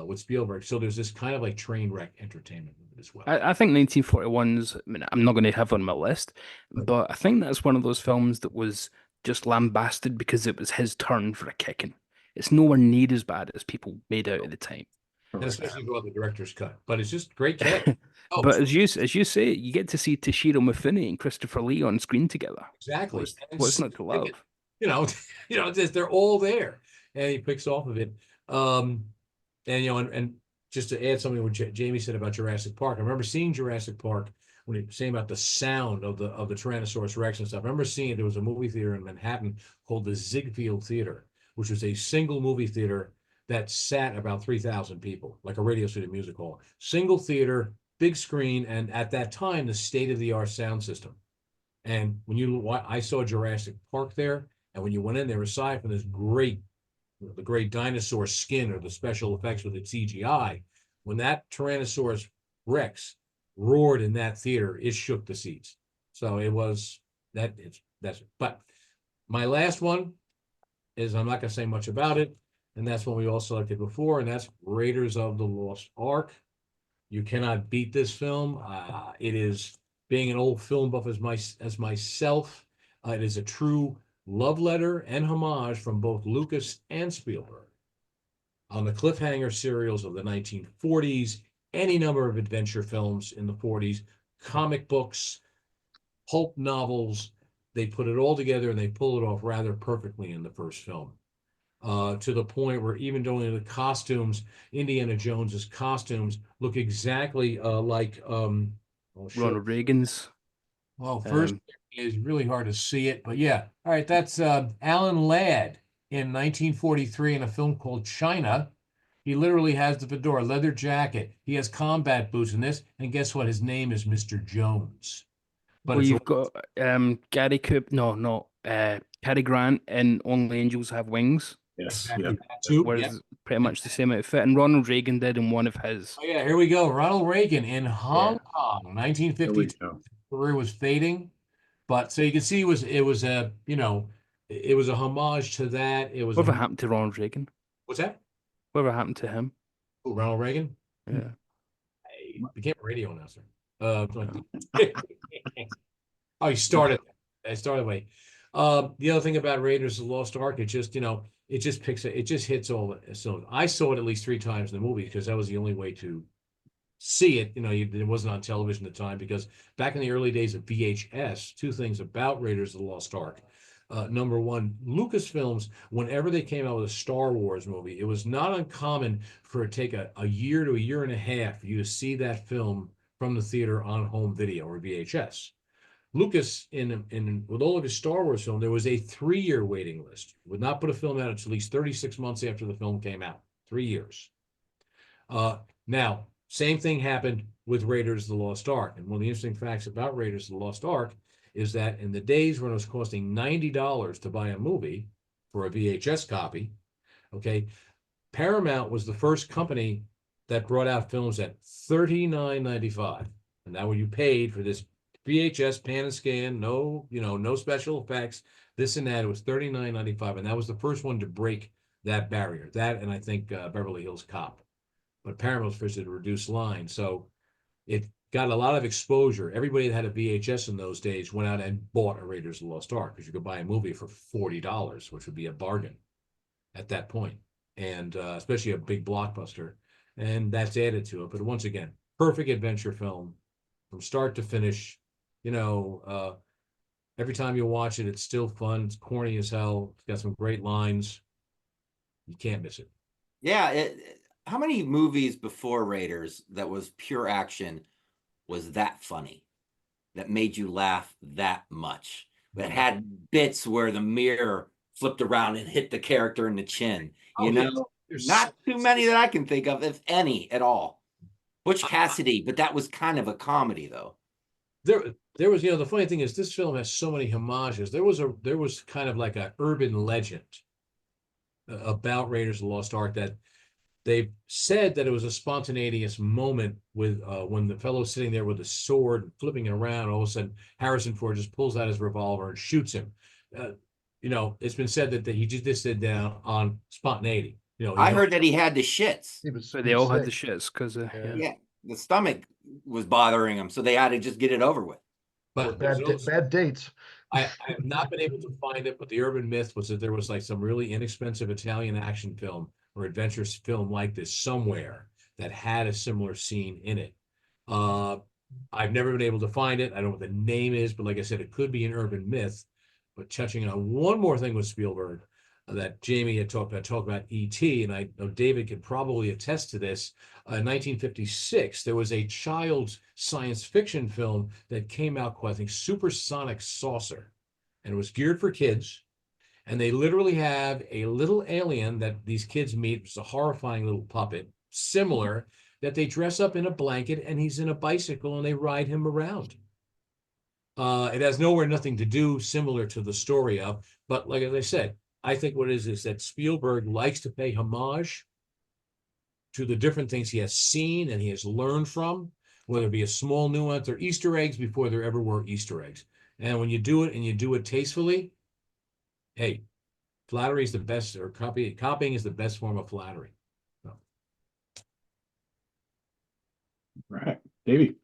with Spielberg. So there's this kind of like train wreck entertainment with it as well. I think 1941's, I mean, I'm not going to have on my list, but I think that's one of those films that was just lambasted because it was his turn for a kicking. It's nowhere near as bad as people made out at the time. And especially about the director's cut. But it's just great cast. Oh, But as you say, you get to see Toshiro Mifune and Christopher Lee on screen together. exactly. What's not to love? You know, they're all there, and he picks off of it. And just to add something what Jamie said about Jurassic Park, I remember seeing Jurassic Park when he was saying about the sound of the Tyrannosaurus Rex and stuff. I remember seeing it. There was a movie theater in Manhattan called the Ziegfeld Theater, which was a single movie theater that sat about 3,000 people, like a Radio City Music Hall. Single theater, big screen, and at that time, the state-of-the-art sound system. And I saw Jurassic Park there, and when you went in there, aside from this the great dinosaur skin or the special effects with the CGI, when that Tyrannosaurus Rex roared in that theater, it shook the seats. So it was but my last one is, I'm not going to say much about it, and that's one we all selected before, and that's Raiders of the Lost Ark. You cannot beat this film. It is, being an old film buff as myself, it is a true love letter and homage from both Lucas and Spielberg on the cliffhanger serials of the 1940s, any number of adventure films in the 40s, comic books, pulp novels. They put it all together and they pull it off rather perfectly in the first film. To the point where even doing the costumes, Indiana Jones's costumes look exactly like Ronald Reagan's. Well, first is really hard to see it, but yeah. All right, that's Alan Ladd in 1943 in a film called China. He literally has the fedora, leather jacket. He has combat boots in this, and guess what? His name is Mr. Jones. But Well, you've got Gary Coop, Cary Grant in Only Angels Have Wings. Yes. exactly Yeah. that too. Wears Yep. pretty much the same outfit, and Ronald Reagan did in one of his. Oh yeah, here we go. Ronald Reagan in Hong Kong, There we 1952. go. Career was fading, but so you can see it was a homage to that. It was Whatever happened to Ronald Reagan? what's that? Whatever happened to him? Oh, Ronald Reagan? Yeah. He became a radio announcer. Oh, he started. I started away. The other thing about Raiders of the Lost Ark, it just hits all the cylinders. I saw it at least 3 times in the movie because that was the only way to see it. It wasn't on television at the time because back in the early days of VHS, 2 things about Raiders of the Lost Ark. Number one, Lucasfilms, whenever they came out with a Star Wars movie, it was not uncommon for it to take a year to a year and a half for you to see that film from the theater on home video or VHS. Lucas, with all of his Star Wars film, there was a 3-year waiting list. Would not put a film out until at least 36 months after the film came out. 3 years. Now, same thing happened with Raiders of the Lost Ark. And one of the interesting facts about Raiders of the Lost Ark is that in the days when it was costing $90 to buy a movie for a VHS copy, okay, Paramount was the first company that brought out films at $39.95. And that what you paid for this VHS pan and scan, no special effects, this and that. It was $39.95, and that was the first one to break that barrier. That, and I think Beverly Hills Cop. But Paramount was first to reduce line, so it got a lot of exposure. Everybody that had a VHS in those days went out and bought a Raiders of the Lost Ark because you could buy a movie for $40, which would be a bargain at that point, and especially a big blockbuster. And that's added to it. But once again, perfect adventure film from start to finish. Every time you watch it, it's still fun. It's corny as hell. It's got some great lines. You can't miss it. Yeah. How many movies before Raiders that was pure action was that funny, that made you laugh that much, that had bits where the mirror flipped around and hit the character in the chin? Not too many that I can think of, if any at all. Butch Cassidy, but that was kind of a comedy, though. There was, the funny thing is this film has so many homages. There was kind of like an urban legend about Raiders of the Lost Ark that they said that it was a spontaneous moment with when the fellow's sitting there with a sword flipping it around. All of a sudden, Harrison Ford just pulls out his revolver and shoots him. It's been said that he just did down on spontaneity. I heard that he had the shits. So they all had the shits because Yeah, the stomach was bothering him, so they had to just get it over with. But bad dates. I have not been able to find it, but the urban myth was that there was like some really inexpensive Italian action film or adventurous film like this somewhere that had a similar scene in it. I've never been able to find it. I don't know what the name is, but like I said, it could be an urban myth. But touching on one more thing with Spielberg that Jamie had talked about E.T., and I know David could probably attest to this. In 1956, there was a child's science fiction film that came out called, I think, Supersonic Saucer, and it was geared for kids. And they literally have a little alien that these kids meet. It's a horrifying little puppet, similar, that they dress up in a blanket, and he's in a bicycle, and they ride him around. It has nothing to do similar to the story of, but like as I said, I think what it is that Spielberg likes to pay homage to the different things he has seen and he has learned from, whether it be a small nuance or Easter eggs before there ever were Easter eggs. And when you do it and you do it tastefully, hey, flattery is the best, or copying is the best form of flattery. So. Right, Davey.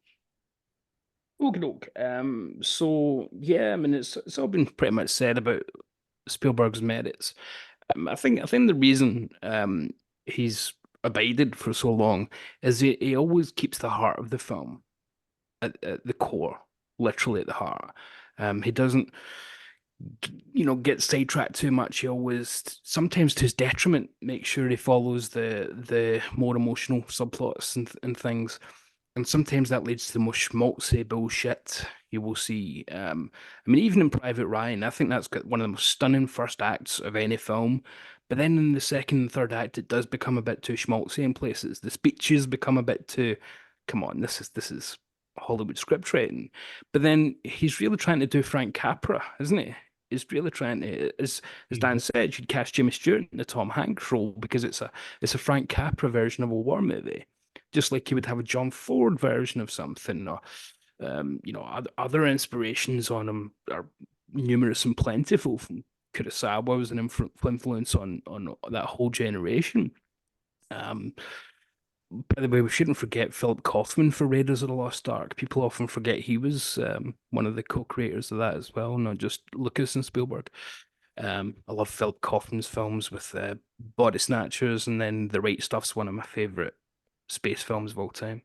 So yeah, I mean it's all been pretty much said about Spielberg's merits. I think the reason he's abided for so long is he always keeps the heart of the film at the core, literally at the heart. He doesn't get sidetracked too much. He always, sometimes to his detriment, makes sure he follows the more emotional subplots and things. And sometimes that leads to the most schmaltzy bullshit you will see. I mean, even in Private Ryan, I think that's got one of the most stunning first acts of any film. But then in the second and third act, it does become a bit too schmaltzy in places. The speeches become a bit too, come on, this is Hollywood script writing. But then he's really trying to do Frank Capra, isn't he? He's really trying to, as Dan said, you'd cast Jimmy Stewart in the Tom Hanks role because it's a Frank Capra version of a war movie. Just like you would have a John Ford version of something, or other inspirations on him are numerous and plentiful. From Kurosawa was an influence on that whole generation. By the way, we shouldn't forget Philip Kaufman for Raiders of the Lost Ark. People often forget he was one of the co-creators of that as well, not just Lucas and Spielberg. I love Philip Kaufman's films with Body Snatchers, and then The Right Stuff's one of my favorite space films of all time.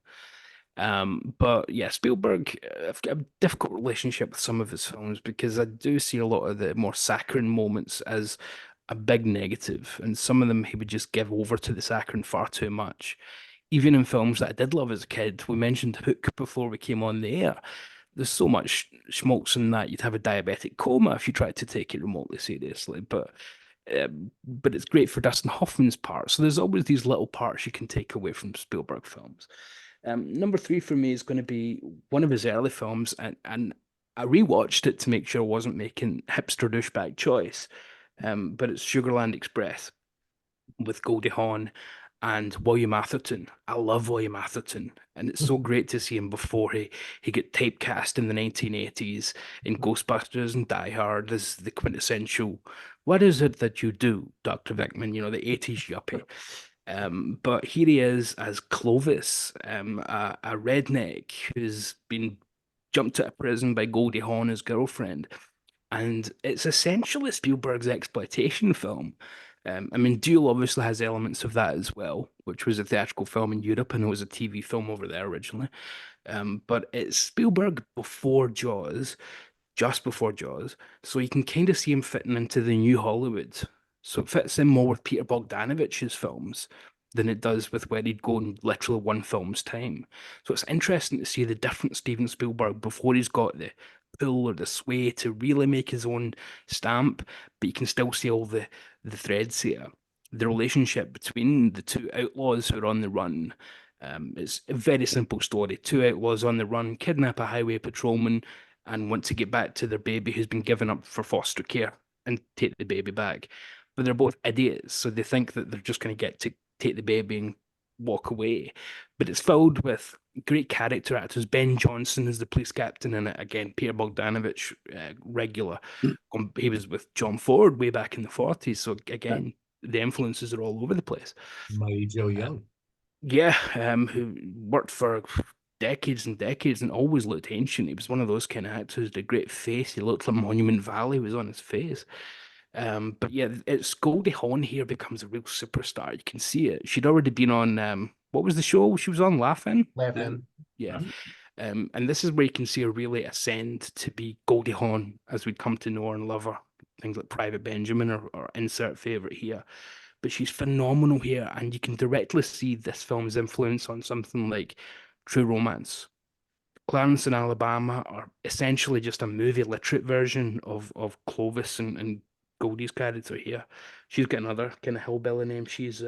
But yeah, Spielberg, I've got a difficult relationship with some of his films because I do see a lot of the more saccharine moments as a big negative, and some of them he would just give over to the saccharine far too much. Even in films that I did love as a kid, we mentioned Hook before we came on the air. There's so much schmaltz in that you'd have a diabetic coma if you tried to take it remotely seriously. But it's great for Dustin Hoffman's part. So there's always these little parts you can take away from Spielberg films. Number 3 for me is going to be one of his early films, and I rewatched it to make sure I wasn't making hipster douchebag choice. But it's Sugarland Express with Goldie Hawn and William Atherton. I love William Atherton, and it's so great to see him before he got typecast in the 1980s in Ghostbusters and Die Hard as the quintessential, what is it that you do, Dr. Vickman, the 80s yuppie. But here he is as Clovis, a redneck who's been jumped out of prison by Goldie Hawn, his girlfriend. And it's essentially Spielberg's exploitation film. I mean, Duel obviously has elements of that as well, which was a theatrical film in Europe and it was a TV film over there originally. But it's Spielberg before Jaws, just before Jaws, so you can kind of see him fitting into the new Hollywood. So it fits in more with Peter Bogdanovich's films than it does with where he'd go in literally one film's time. So it's interesting to see the different Steven Spielberg before he's got the pull or the sway to really make his own stamp, but you can still see all the threads here. The relationship between the two outlaws who are on the run It's a very simple story. Two outlaws on the run kidnap a highway patrolman and want to get back to their baby who's been given up for foster care and take the baby back. But they're both idiots, so they think that they're just going to get to take the baby and walk away. But it's filled with great character actors. Ben Johnson is the police captain in it. Again, Peter Bogdanovich, regular. He was with John Ford way back in the 40s. So again, the influences are all over the place. Mighty Joe Young. Yeah, who worked for decades and decades and always looked ancient. He was one of those kind of actors, the great face. He looked like Monument Valley was on his face. But yeah, it's Goldie Hawn here becomes a real superstar. You can see it. She'd already been on what was the show she was on? Laughing? Laughing. Yeah. And this is where you can see her really ascend to be Goldie Hawn as we'd come to know her and love her. Things like Private Benjamin or insert favorite here. But she's phenomenal here, and you can directly see this film's influence on something like True Romance. Clarence in Alabama are essentially just a movie literate version of Clovis and Goldie's character here. She's got another kind of hillbilly name. She's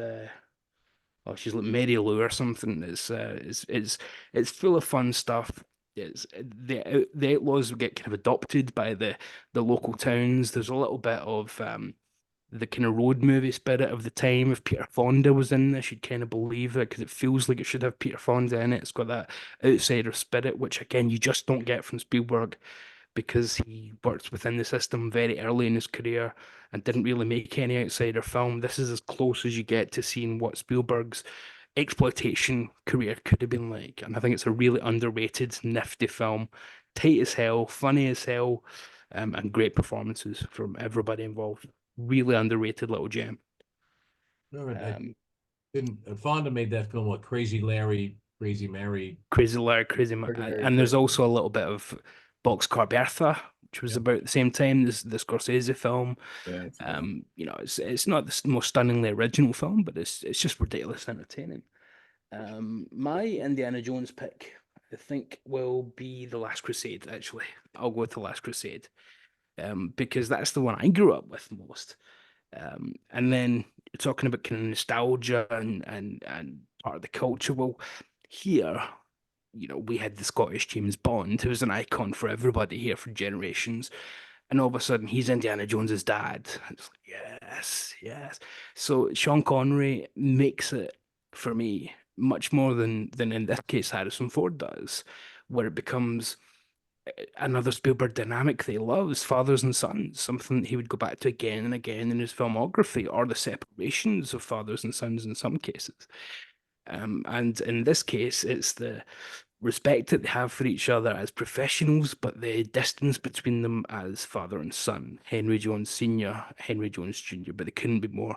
she's like Mary Lou or something. It's full of fun stuff. It's the outlaws get kind of adopted by the local towns. There's a little bit of the kind of road movie spirit of the time. If Peter Fonda was in this, you'd kind of believe it because it feels like it should have Peter Fonda in it. It's got that outsider spirit, which again you just don't get from Spielberg because he worked within the system very early in his career and didn't really make any outsider film. This is as close as you get to seeing what Spielberg's exploitation career could have been like. And I think it's a really underrated, nifty film, tight as hell, funny as hell, and great performances from everybody involved. Really underrated little gem. No, Fonda made that film like Crazy Larry, Crazy Mary. Crazy Larry, Crazy Mary. And there's also a little bit of Boxcar Bertha, which was about the same time this Scorsese film. Yeah, it's not the most stunningly original film, but it's just ridiculous entertaining. My Indiana Jones pick, I think, will be The Last Crusade. Actually, I'll go with The Last Crusade, because that's the one I grew up with most. And then you're talking about kind of nostalgia and part of the culture. Well, here, we had the Scottish James Bond, who was an icon for everybody here for generations. And all of a sudden, he's Indiana Jones's dad. It's like, yes. So Sean Connery makes it, for me, much more than in this case Harrison Ford does, where it becomes another Spielberg dynamic that he loves, fathers and sons, something that he would go back to again and again in his filmography, or the separations of fathers and sons in some cases. And in this case, it's the respect that they have for each other as professionals, but the distance between them as father and son. Henry Jones Sr., Henry Jones Jr., but they couldn't be more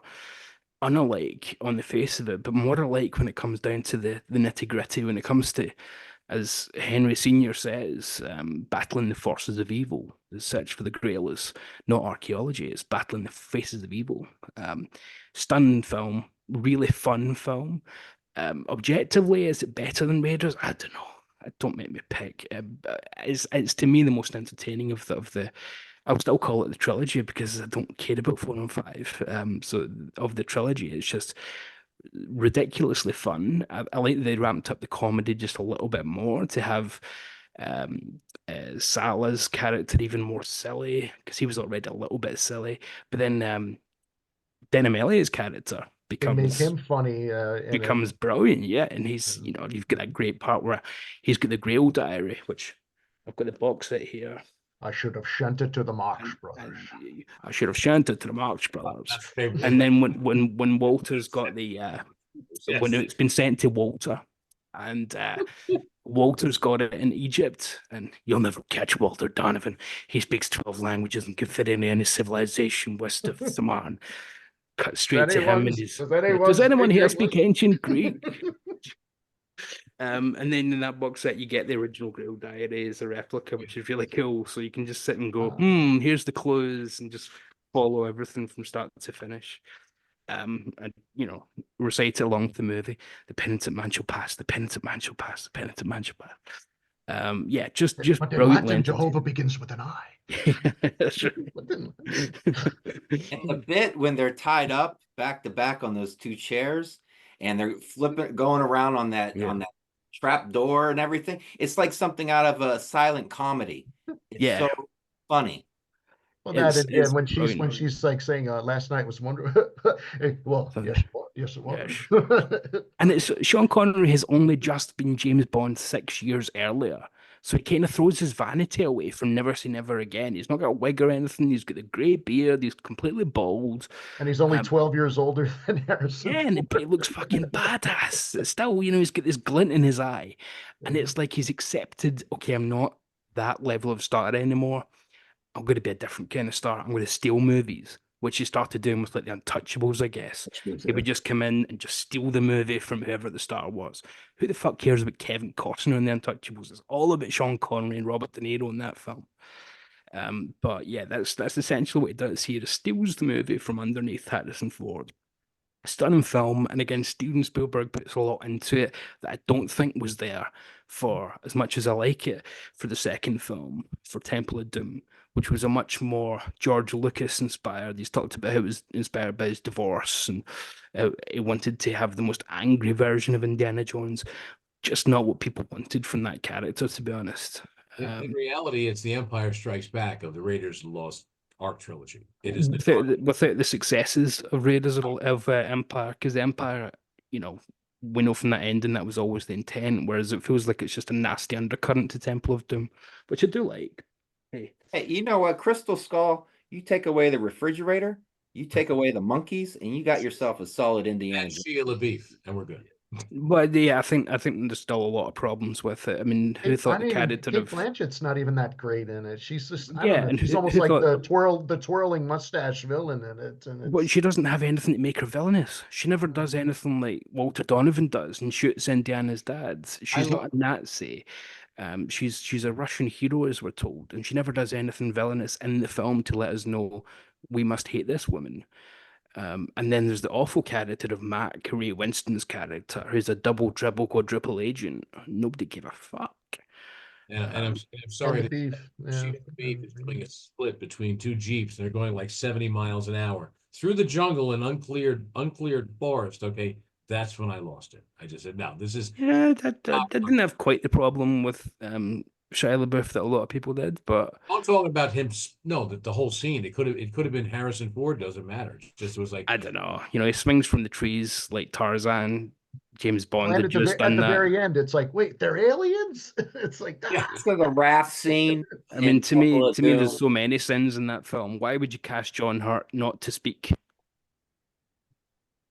unalike on the face of it, but more alike when it comes down to the nitty-gritty, when it comes to, as Henry Sr. says, battling the forces of evil. The search for the Grail is not archaeology, it's battling the faces of evil. Stunning film, really fun film. Objectively, is it better than Raiders? I don't know. Don't make me pick. It's to me the most entertaining of the. I'll still call it the trilogy because I don't care about 4 and 5. So of the trilogy, it's just ridiculously fun. I like they ramped up the comedy just a little bit more to have Salah's character even more silly because he was already a little bit silly. But then Denham Elliott's character make him funny. Becomes brilliant, yeah. And he's, you've got that great part where he's got the Grail diary, which I've got the box set here. I should have shunted to the Marx Brothers. I should have shunted to the Marx Brothers. And then when Walter's got the when it's been sent to Walter, and Walter's got it in Egypt, and you'll never catch Walter Donovan. He speaks 12 languages and can fit in any civilization west of Saman. Cut straight to him and his. Does anyone here speak ancient Greek? And then in that box set, you get the original Grail diary as a replica, which is really cool. So you can just sit and go, here's the clues, and just follow everything from start to finish. And recite it along with the movie. The penitent man shall pass. The penitent man shall pass. The penitent man shall pass. Yeah, just but in Latin, Jehovah begins with an I. That's right. And the bit when they're tied up back to back on those two chairs, and they're flipping, going around on that trap door and everything. It's like something out of a silent comedy. It's Yeah. so funny. Well, that It's and when brilliant. she's like saying, "Last night was wonderful." Well, yes, yes, it was. And it's Sean Connery has only just been James Bond 6 years earlier. So he kind of throws his vanity away from Never Say Never Again. He's not got a wig or anything. He's got the grey beard. He's completely bald. And he's only 12 years older than Harrison. Yeah, and he looks fucking badass. Still, he's got this glint in his eye. And it's like he's accepted, okay, I'm not that level of star anymore. I'm going to be a different kind of star. I'm going to steal movies, which he started doing with like the Untouchables, I guess. He would just come in and just steal the movie from whoever the star was. Who the fuck cares about Kevin Costner in the Untouchables? It's all about Sean Connery and Robert De Niro in that film. But yeah, that's essentially what he does here. He steals the movie from underneath Harrison Ford. Stunning film, and again, Steven Spielberg puts a lot into it that I don't think was there for as much as I like it for the second film, for Temple of Doom, which was a much more George Lucas inspired. He's talked about how it was inspired by his divorce, and he wanted to have the most angry version of Indiana Jones. Just not what people wanted from that character, to be honest. In reality, it's The Empire Strikes Back of the Raiders of the Lost Ark trilogy. It is without the successes of Raiders of Empire, because the Empire, we know from that ending that was always the intent, whereas it feels like it's just a nasty undercurrent to Temple of Doom, which I do like. Hey, you know what, Crystal Skull? You take away the refrigerator, you take away the monkeys, and you got yourself a solid Indiana. And Shia LaBeouf, and we're good. But yeah, I think there's still a lot of problems with it. I mean, who thought the character Kate of Blanchett's not even that great in it. She's just I Yeah, don't know. and She's who almost like thought- the twirling mustache villain in it. And But it's she doesn't have anything to make her villainous. She never does anything like Walter Donovan does and shoots Indiana's dad. She's not a Nazi. She's a Russian hero, as we're told, and she never does anything villainous in the film to let us know we must hate this woman. And then there's the awful character of Mac, Ray Winston's character, who's a double, triple, quadruple agent. Nobody gave a fuck. And I'm sorry and the that beef. Shia LaBeouf is doing a split between two Jeeps, and they're going like 70 miles an hour through the jungle and uncleared forest. Okay, that's when I lost it. I just said, no, this is That didn't have quite the problem with Shia LaBeouf that a lot of people did, but I'm talking about him. No, the whole scene. It could have been Harrison Ford. Doesn't matter. It just was like I don't know. He swings from the trees like Tarzan. James Bond And had just done at the that. very end, it's like, wait, they're aliens? It's like, Yeah. It's like a raft scene. I mean, to me, Doom. there's so many sins in that film. Why would you cast John Hurt not to speak?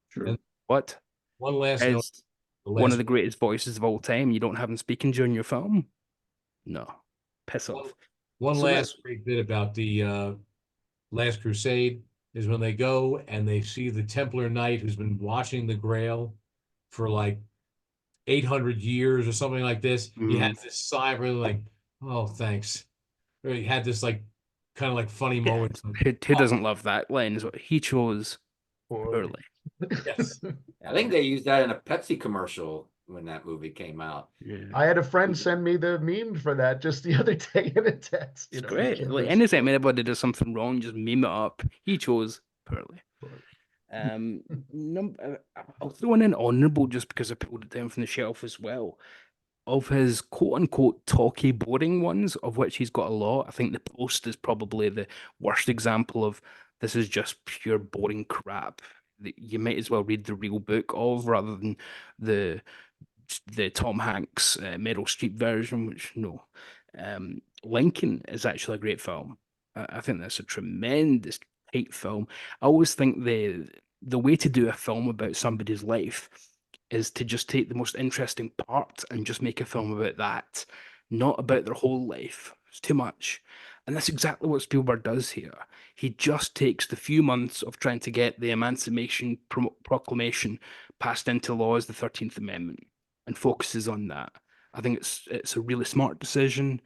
Sure. What? One last note. As one of the greatest voices of all time, you don't have him speaking during your film? No. Piss off. One So last great bit about the Last Crusade is when they go and they see the Templar Knight who's been watching the Grail for like 800 years or something like this. He had this sigh, really like, oh, thanks. Or he had this like kind of like funny moment. Who doesn't love that line? Is what he chose poorly. Yes. I think they used that in a Pepsi commercial when that movie came out. Yeah. I had a friend send me the meme for that just the other day in a text. It's great. Like anytime anybody does something wrong, just meme it up. He chose poorly. I'll throw in an honourable just because I pulled it down from the shelf as well. Of his quote unquote talky, boring ones, of which he's got a lot, I think The Post is probably the worst example of this is just pure boring crap that you might as well read the real book of rather than the Tom Hanks Meryl Streep version, which no. Lincoln is actually a great film. I think that's a tremendous great film. I always think the way to do a film about somebody's life is to just take the most interesting part and just make a film about that, not about their whole life. It's too much. And that's exactly what Spielberg does here. He just takes the few months of trying to get the Emancipation Proclamation passed into law as the 13th Amendment and focuses on that. I think it's a really smart decision.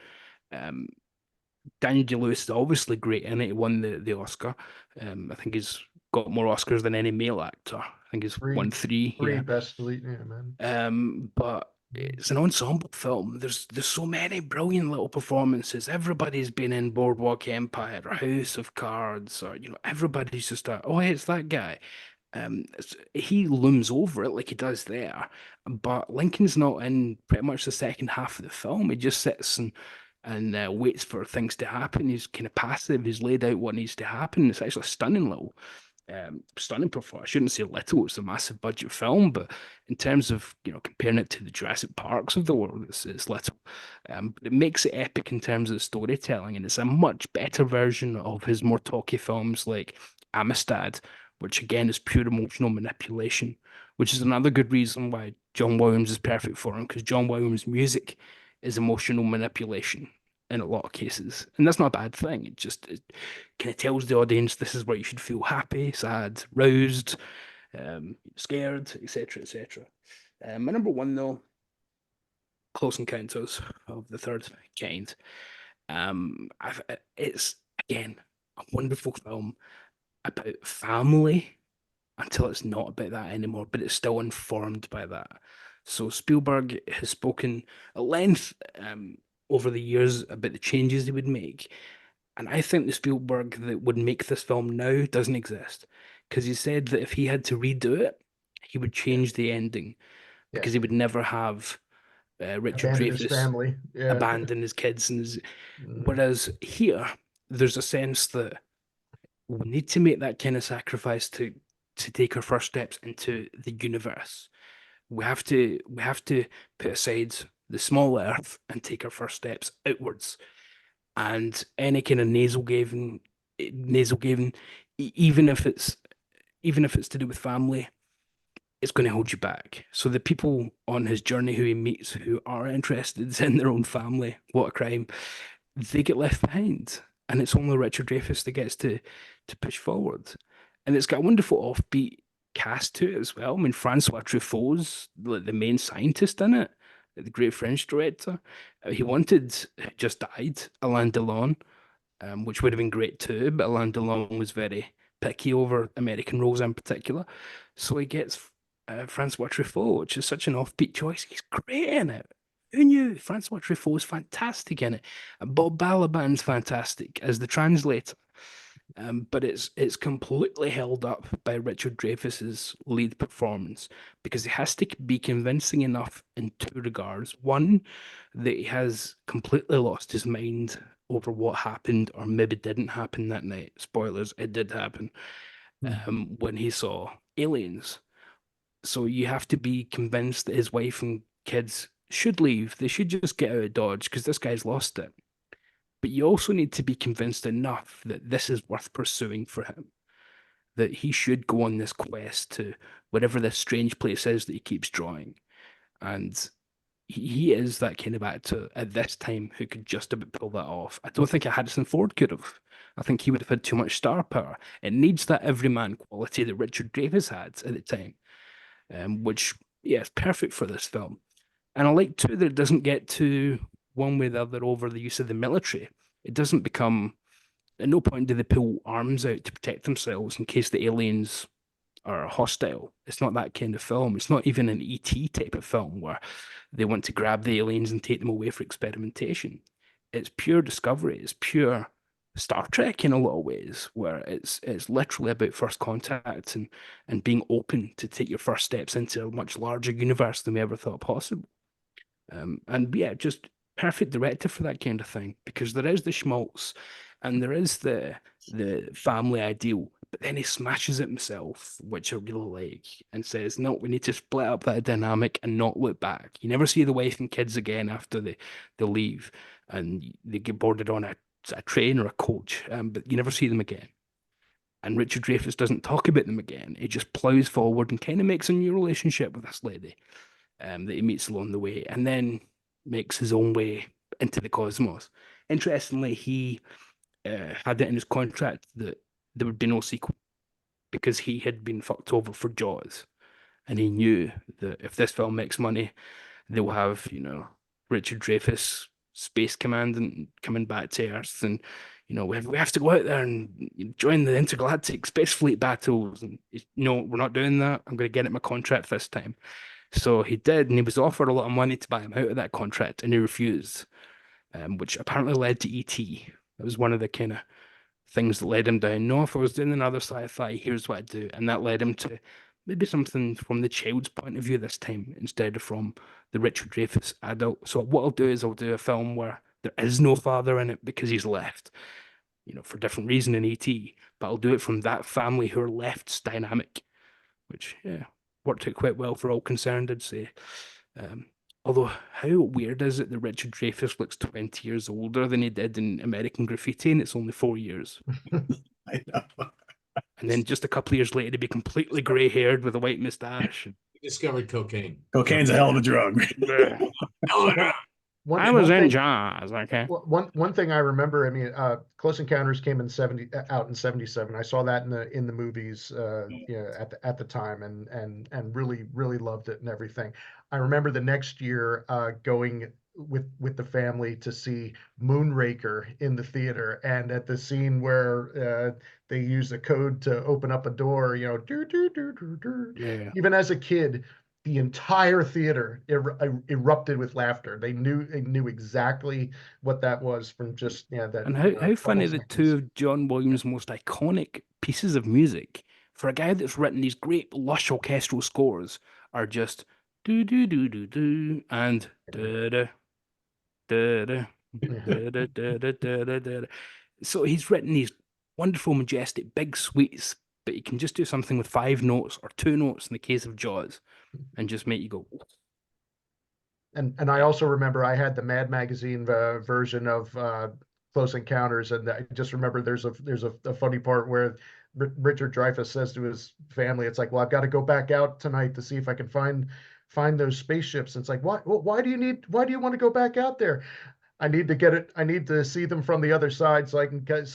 Daniel Day-Lewis is obviously great in it. He won the Oscar. I think he's got more Oscars than any male actor. I think he's won three. Three Yeah. best lead, yeah, man. But it's an ensemble film. There's so many brilliant little performances. Everybody's been in Boardwalk Empire or House of Cards, or everybody's just oh, hey, it's that guy. he looms over it like he does there, but Lincoln's not in pretty much the second half of the film. He just sits and waits for things to happen. He's kind of passive. He's laid out what needs to happen. It's actually a stunning performance. I shouldn't say little. It's a massive budget film, but in terms of comparing it to the Jurassic Parks of the world, it's little. But it makes it epic in terms of the storytelling, and it's a much better version of his more talky films like Amistad, which again is pure emotional manipulation, which is another good reason why John Williams is perfect for him, because John Williams' music is emotional manipulation in a lot of cases. And that's not a bad thing. It kind of tells the audience this is where you should feel happy, sad, roused, scared, etc., etc. My number one, though, Close Encounters of the Third Kind. It's, again, a wonderful film about family until it's not about that anymore, but it's still informed by that. So Spielberg has spoken at length over the years about the changes he would make. And I think the Spielberg that would make this film now doesn't exist. Because he said that if he had to redo it, he would change the ending Yeah. because he would never have Richard Abandon his Dreyfuss family. Yeah. abandon his kids. Mm. Whereas here, there's a sense that we need to make that kind of sacrifice to take our first steps into the universe. We have to put aside the small earth and take our first steps outwards. And any kind of nasal giving, even if it's to do with family, it's going to hold you back. So the people on his journey who he meets who are interested in their own family, what a crime, they get left behind. And it's only Richard Dreyfuss that gets to push forward. And it's got a wonderful offbeat cast to it as well. I mean, Francois Truffaut's the main scientist in it, the great French director. He just died, Alain Delon, which would have been great too, but Alain Delon was very picky over American roles in particular. So he gets Francois Truffaut, which is such an offbeat choice. He's great in it. Who knew? Francois Truffaut is fantastic in it. And Bob Balaban's fantastic as the translator. But it's completely held up by Richard Dreyfuss's lead performance because he has to be convincing enough in two regards. One, that he has completely lost his mind over what happened or maybe didn't happen that night. Spoilers, it did happen when he saw aliens. So you have to be convinced that his wife and kids should leave. They should just get out of Dodge because this guy's lost it. But you also need to be convinced enough that this is worth pursuing for him, that he should go on this quest to whatever this strange place is that he keeps drawing. And he is that kind of actor at this time who could just about pull that off. I don't think Harrison Ford could have. I think he would have had too much star power. It needs that everyman quality that Richard Dreyfuss had at the time, which, yeah, is perfect for this film. And I like, too, that it doesn't get to one way or the other over the use of the military. It doesn't become, at no point do they pull arms out to protect themselves in case the aliens are hostile. It's not that kind of film. It's not even an ET type of film where they want to grab the aliens and take them away for experimentation. It's pure discovery. It's pure Star Trek in a lot of ways, where it's literally about first contact and being open to take your first steps into a much larger universe than we ever thought possible. And yeah, just perfect director for that kind of thing, because there is the schmaltz and there is the family ideal, but then he smashes it himself, which I really like, and says, no, we need to split up that dynamic and not look back. You never see the wife and kids again after they leave and they get boarded on a train or a coach, but you never see them again. And Richard Dreyfuss doesn't talk about them again. He just plows forward and kind of makes a new relationship with this lady that he meets along the way, and then makes his own way into the cosmos. Interestingly, he had it in his contract that there would be no sequel because he had been fucked over for Jaws, and he knew that if this film makes money, they will have, Richard Dreyfuss Space Commandant coming back to Earth, and we have to go out there and join the intergalactic space fleet battles. And no, we're not doing that. I'm going to get it in my contract this time. So he did, and he was offered a lot of money to buy him out of that contract, and he refused, which apparently led to E.T. That was one of the kind of things that led him down. No, if I was doing another sci-fi, here's what I'd do. And that led him to maybe something from the child's point of view this time instead of from the Richard Dreyfuss adult. So what I'll do is I'll do a film where there is no father in it because he's left, for different reason in E.T., but I'll do it from that family who are left's dynamic, which, yeah, worked out quite well for all concerned, I'd say. Although, how weird is it that Richard Dreyfuss looks 20 years older than he did in American Graffiti, and it's only 4 years? I know. And then just a couple of years later, to be completely grey-haired with a white moustache. He discovered cocaine. Cocaine's a hell of a drug. I was in jazz, okay. One thing I remember, I mean, Close Encounters came out in 77. I saw that in the movies, at the time, and really loved it and everything. I remember the next year going with the family to see Moonraker in the theater, and at the scene where they use a code to open up a door, Yeah. even as a kid, the entire theater erupted with laughter. They knew exactly what that was from just that. And how funny couple the seconds. two of John Williams' most iconic pieces of music for a guy that's written these great lush orchestral scores are just do do do do do and da da da da da da da da da da. So he's written these wonderful, majestic, big suites, but he can just do something with 5 notes or 2 notes in the case of Jaws, and just make you go. And I also remember I had the Mad Magazine version of Close Encounters, and I just remember there's a funny part where Richard Dreyfuss says to his family, "It's like, well, I've got to go back out tonight to see if I can find those spaceships." And it's like, why do you want to go back out there? I need to get it. I need to see them from the other side so I can get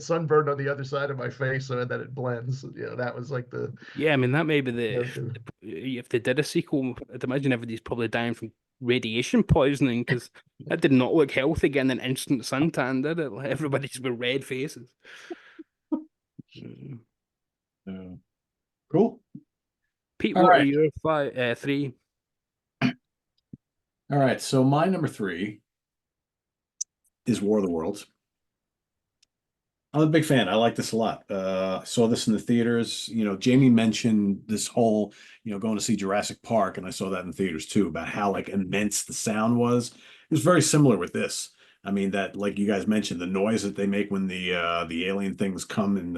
sunburned on the other side of my face so that it blends. That was like the Yeah, I mean that may be Yeah, if they did a sequel, I'd imagine everybody's probably dying from radiation poisoning because that did not look healthy getting an instant suntan, did it? Like, everybody's with red faces. Cool. Pete, All what are right. your 3? All right. So my number 3 is War of the Worlds. I'm a big fan. I like this a lot. I saw this in the theaters. Jamie mentioned this whole, going to see Jurassic Park, and I saw that in the theaters too, about how like immense the sound was. It was very similar with this. I mean, that, like you guys mentioned, the noise that they make when the alien things come and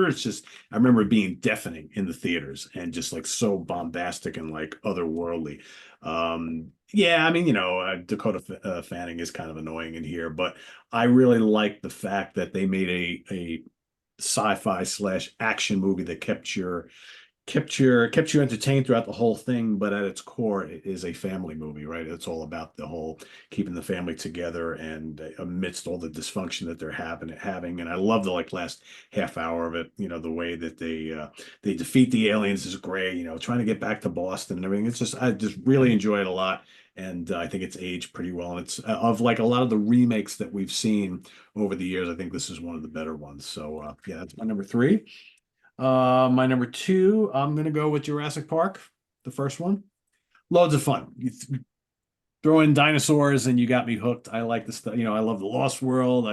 it's just, I remember it being deafening in the theaters and just like so bombastic and like otherworldly. Yeah, I mean, Dakota Fanning is kind of annoying in here, but I really like the fact that they made a sci-fi / action movie that kept you entertained throughout the whole thing, but at its core, it is a family movie, right? It's all about the whole keeping the family together and amidst all the dysfunction that they're having. And I love the last half hour of it. The way that they defeat the aliens is great. Trying to get back to Boston and everything. I just really enjoy it a lot. And I think it's aged pretty well. And it's of like a lot of the remakes that we've seen over the years. I think this is one of the better ones. So yeah, that's my number 3. My number 2, I'm gonna go with Jurassic Park, the first one. Loads of fun. You throw in dinosaurs and you got me hooked. I like the stuff. I love the Lost World.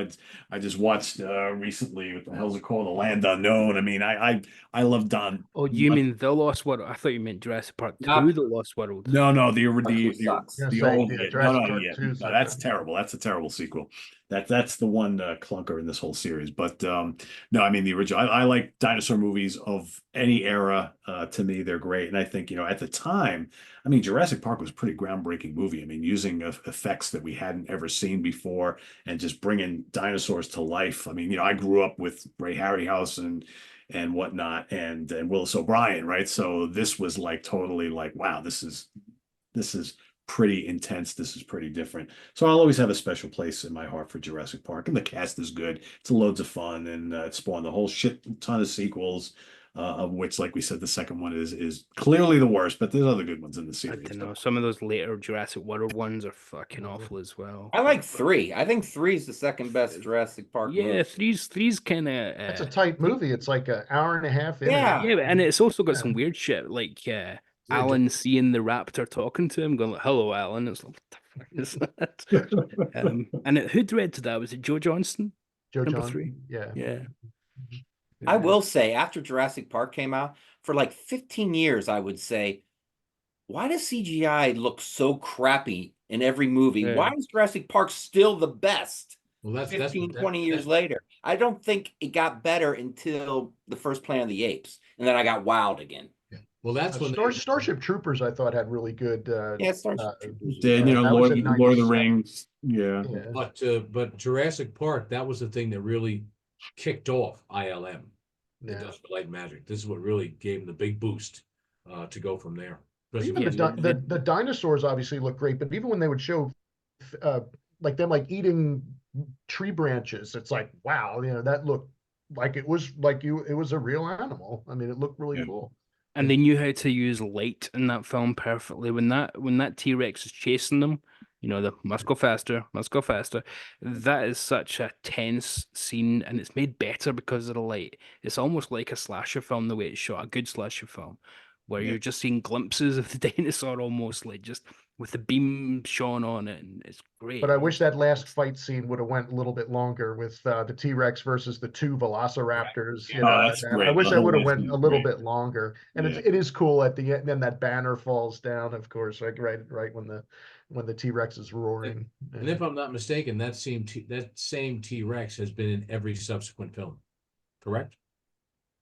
I just watched recently, what the hell's it called, The Land Unknown. I mean, I love Don. Oh, you mean The Lost World? I thought you meant Jurassic Park 2, Yup. The Lost World. No, Part 2 sucks. the old no, Jurassic no, Park yeah, 2 no, that's terrible. That's a terrible sequel. That's the one clunker in this whole series. But no, I mean the original. I like dinosaur movies of any era. To me, they're great, and I think at the time, I mean Jurassic Park was a pretty groundbreaking movie. I mean, using effects that we hadn't ever seen before, and just bringing dinosaurs to life. I mean, I grew up with Ray Harryhausen and whatnot, and Willis O'Brien, right? So this was like totally like, wow, this is pretty intense. This is pretty different. So I'll always have a special place in my heart for Jurassic Park, and the cast is good. It's loads of fun, and it spawned a whole shit ton of sequels, of which, like we said, the second one is clearly the worst, but there's other good ones in the I series. don't know. Some of those later Jurassic World ones are fucking awful as well. I like 3. I think 3 is the second best Jurassic Park Yeah, movie. three's kind of. It's a tight movie. It's like an hour and a half in. Yeah. Yeah, and it's also got some weird shit, like Alan seeing the raptor talking to him, going like, "Hello, Alan." It's like, what the fuck is that? And who directed that? Was it Joe Johnston? Joe Number John. 3. Yeah. Yeah. I will say, after Jurassic Park came out, for like 15 years, I would say, why does CGI look so crappy in every movie? Yeah. Why is Jurassic Park still the best? Well, that's 15, 20 years later. I don't think it got better until the first Planet of the Apes. And then I got wowed again. well, that's when Starship Troopers, I thought, had really good. Yeah, it starts. Then, Yeah, that was Lord, in Lord of the 97. Rings. Yeah. Yeah. But Jurassic Park, that was the thing that really kicked off ILM, Yeah. Industrial Light and Magic. This is what really gave them the big boost to go from there. Even Especially the dinosaurs obviously look great, but even when they would show like them like eating tree branches, it's like, wow, that looked like it was it was a real animal. I mean, it looked really cool. And they knew how to use light in that film perfectly. When that T-Rex is chasing them, the must go faster, must go faster. That is such a tense scene, and it's made better because of the light. It's almost like a slasher film, the way it's shot, a good slasher film, where you're just seeing glimpses of the dinosaur almost like just with the beam shone on it, and it's great. But I wish that last fight scene would have went a little bit longer with the T-Rex versus the 2 Velociraptors. Oh, that's great. I wish The that whole would have last went scene a is little great. bit longer. And Yeah. it is cool at the end. Then that banner falls down, of course, right when the T-Rex is roaring. And if I'm not mistaken, that same T-Rex has been in every subsequent film, correct?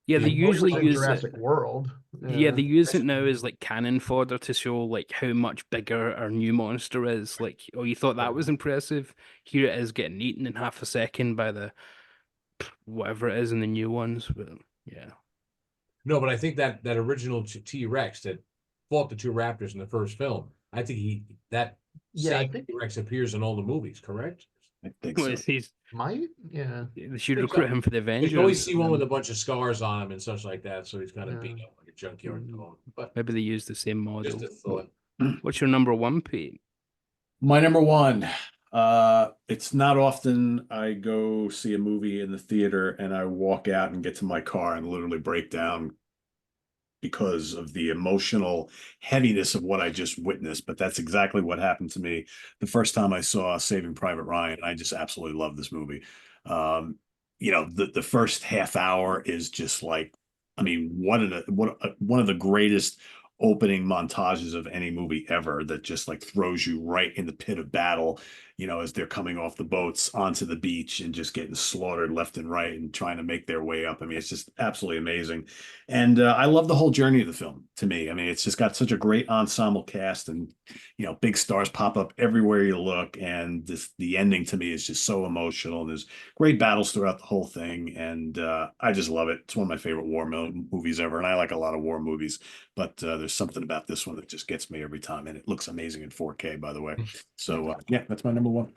Yeah, they usually in use Jurassic World. Yeah, they use it now as like cannon fodder to show like how much bigger our new monster is. Like, oh, you thought that was impressive? Here it is getting eaten in half a second by the whatever it is in the new ones. But yeah, No, but I think that original T-Rex that fought the 2 raptors in the first film, I think I same think T-Rex appears in all the movies, correct? I think well, so. they should Think recruit so. him for the You Avengers. always see one with a bunch of scars on him and such like that, so he's kind of beat up like a junkyard dog. But Maybe they use the same model. just a thought. What's your number 1, Pete? My number 1. It's not often I go see a movie in the theater and I walk out and get to my car and literally break down because of the emotional heaviness of what I just witnessed. But that's exactly what happened to me the first time I saw Saving Private Ryan. I just absolutely love this movie. The first half hour is just like, I mean, one of the greatest opening montages of any movie ever, that just like throws you right in the pit of battle, as they're coming off the boats onto the beach and just getting slaughtered left and right and trying to make their way up. I mean, it's just absolutely amazing. And I love the whole journey of the film. To me, I mean, it's just got such a great ensemble cast, and big stars pop up everywhere you look, and the ending to me is just so emotional. There's great battles throughout the whole thing, and I just love it. It's one of my favorite war movies ever, and I like a lot of war movies, but there's something about this one that just gets me every time, and it looks amazing in 4K, by the way. So yeah, that's my number 1.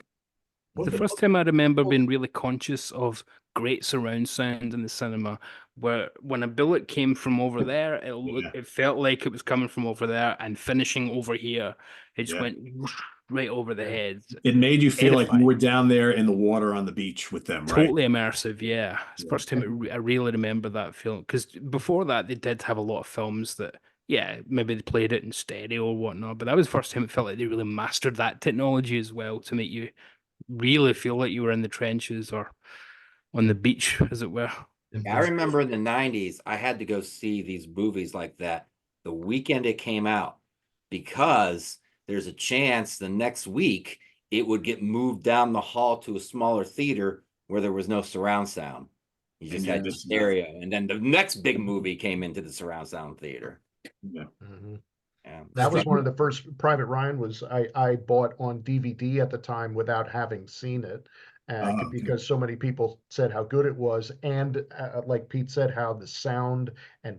The first time I remember being really conscious of great surround sound in the cinema, where when a bullet came from over there, it felt like it was coming from over there and finishing over here. It just went whoosh, right over the head. It made you feel like you Edifying. were down there in the water on the beach with them, right? Totally immersive, yeah. It's the first time I really remember that film. Because before that, they did have a lot of films that, yeah, maybe they played it in stereo or whatnot, but that was the first time it felt like they really mastered that technology as well to make you really feel like you were in the trenches or on the beach, as it were. I remember in the 90s, I had to go see these movies like that the weekend it came out, because there's a chance the next week it would get moved down the hall to a smaller theater where there was no surround sound. You just had your stereo, and then the next big movie came into the surround sound theater. Yeah. That was one of the first. Private Ryan was I bought on DVD at the time without having seen it, because so many people said how good it was, and like Pete said, how the sound and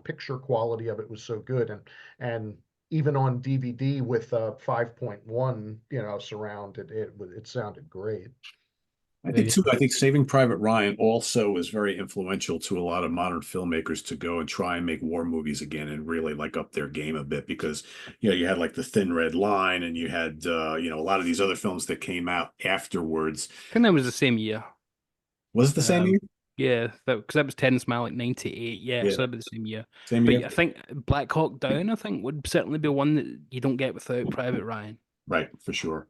picture quality of it was so good, and even on DVD with 5.1 surround, it sounded great. I think too. I think Saving Private Ryan also was very influential to a lot of modern filmmakers to go and try and make war movies again and really like up their game a bit, because you had like The Thin Red Line, and you had a lot of these other films that came out afterwards. I think that was the same year. Was it the same year? Yeah, because that was Terrence Malick, 98. Yeah, so that'd be the same year. Same year. But I think Black Hawk Down, would certainly be one that you don't get without Private Ryan. Right, for sure.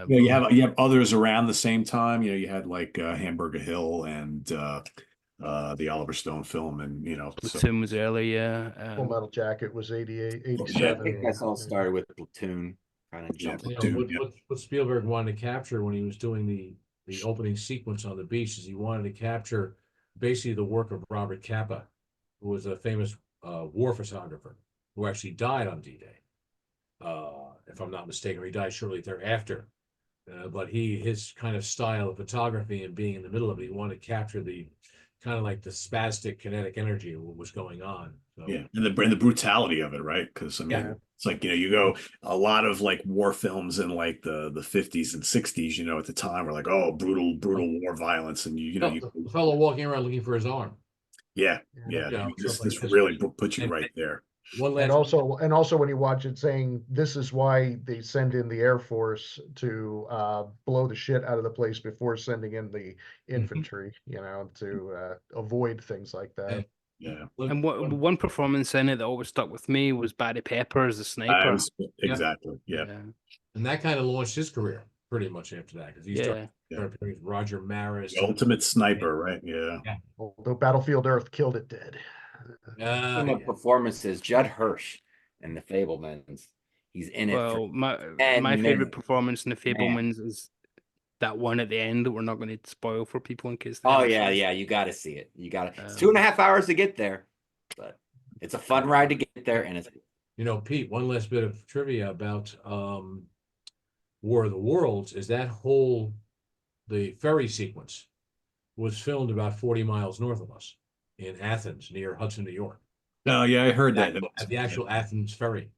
You have others around the same time. You had like Hamburger Hill and the Oliver Stone film, and so Platoon was early, yeah. Full Metal Jacket was 88, Yeah, I 87. think that's all started with Platoon. Kind of yeah, jumped. You know, Platoon, what Spielberg wanted to capture when he was doing the opening sequence on the beach is he wanted to capture basically the work of Robert Capa, who was a famous war photographer who actually died on D-Day, if I'm not mistaken, or he died shortly thereafter. But his kind of style of photography and being in the middle of it, he wanted to capture the kind of like the spastic kinetic energy of what was going on. So, yeah, and the brutality of it, right? Because I mean, Yeah. it's like you go a lot of like war films in like the 50s and 60s, at the time were like, oh, brutal war violence, and the fellow walking around looking for his arm. yeah, You know, stuff this like this. really puts you And- right there. One And last also when you watch it saying this is why they send in the Air Force to blow the shit out of the place before sending in the infantry, to avoid things like that. Yeah, And one performance in it that always stuck with me was Barry Pepper as the sniper. exactly. Yeah, and that kind of launched his career pretty much after that because he started Yeah. appearing with Roger Maris. the ultimate sniper, right? Yeah. Although Battlefield Earth killed it dead. Some of performances, Judd Hirsch in The Fabelmans. He's in it for Well, my 10 favorite minutes. performance in the Fablemans is that one at the end that we're not going to spoil for people in case they Oh haven't yeah, seen it. yeah, you got to see it. It's 2.5 hours to get there, but it's a fun ride to get there, and it's Pete, one last bit of trivia about War of the Worlds is the ferry sequence was filmed about 40 miles north of us in Athens near Hudson, New York. No, yeah, I heard that. At the actual Athens ferry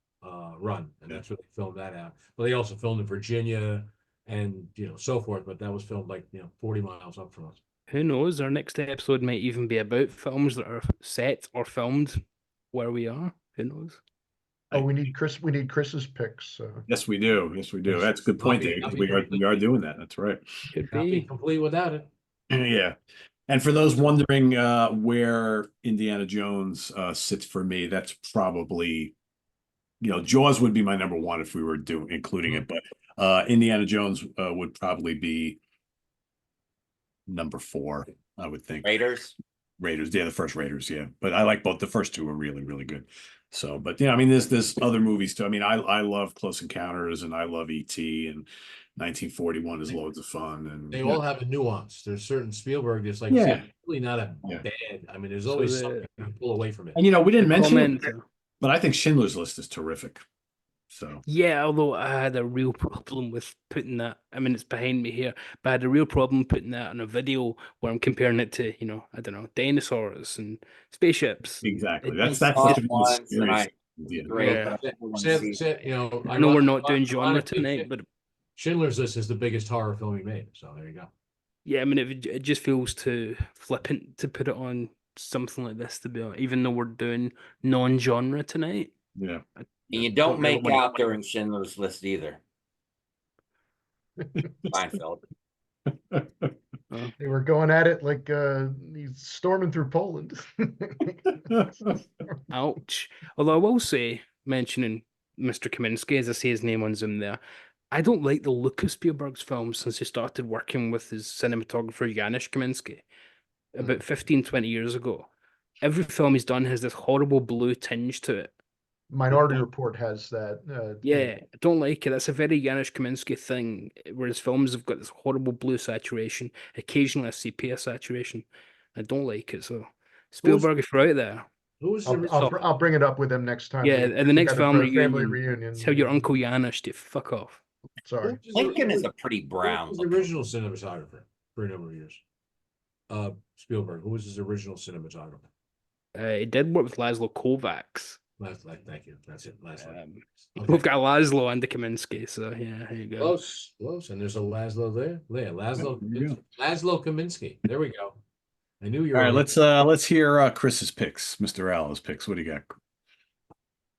run, and that's where they filmed that out. But they also filmed in Virginia and so forth, but that was filmed like 40 miles up from us. Who knows? Our next episode might even be about films that are set or filmed where we are. Who knows? Oh, we need Chris's picks. Yes, we do. Yes, we do. That's a good point, Dave. We are doing that. That's right. Could Not be be. complete without it. Yeah. And for those wondering where Indiana Jones sits for me, that's probably, Jaws would be my number one if we were including it, but Indiana Jones would probably be number 4, I would think. Raiders. Yeah, the first Raiders, yeah. But I like both. The first two are really, really good. So, but I mean, there's other movies too. I mean, I love Close Encounters and I love E.T. and 1941 is loads of fun. And They all have a nuance. There's certain Spielberg that's like, Yeah. really not a Yeah. bad. I mean, there's always something you can pull away from it. And we didn't mention it, Comment. but I think Schindler's List is terrific. So Yeah, although I had a real problem with putting that. I mean, it's behind me here, but I had a real problem putting that on a video where I'm comparing it to, I don't know, dinosaurs and spaceships. exactly. It- That's it's such saw a it once, and I- yeah. great. Yeah. But everyone sees it. I know we're not doing genre ironically, tonight, but Schindler's List is the biggest horror film he made. So there you go. yeah, I mean, it just feels too flippant to put it on something like this, to be honest, even though we're doing non-genre tonight. Yeah. And you don't really make wanna- out during Schindler's List either. Seinfeld. They were going at it like he's storming through Poland. Ouch. Although I will say, mentioning Mr. Kaminsky, as I say his name on Zoom there, I don't like the look of Spielberg's films since he started working with his cinematographer Janusz Kaminski about 15, 20 years ago. Every film he's done has this horrible blue tinge to it. Minority Report has that. Yeah, I don't like it. That's a very Janusz Kaminski thing, where his films have got this horrible blue saturation, occasionally a sepia saturation. I don't like it. So, Spielberg, if you're out there, Who was the I'll, original? I'll bring it up with him next time. yeah, we in the next together film for a family reunion, reunion. tell your Uncle Janusz to fuck off. Sorry. Lincoln is a pretty Who brown. was the original cinematographer for a number of years? Spielberg. Who was his original cinematographer? He did work with Laszlo Kovacs. Thank you. That's it. Last one. We've got Laszlo and the Kaminsky, so yeah, here you go. Close. And there's a Laszlo there. Laszlo. There you go. Laszlo Kaminsky. There we go. I knew you All were. right, let's hear Chris's picks, Mr. Al's picks. What do you got?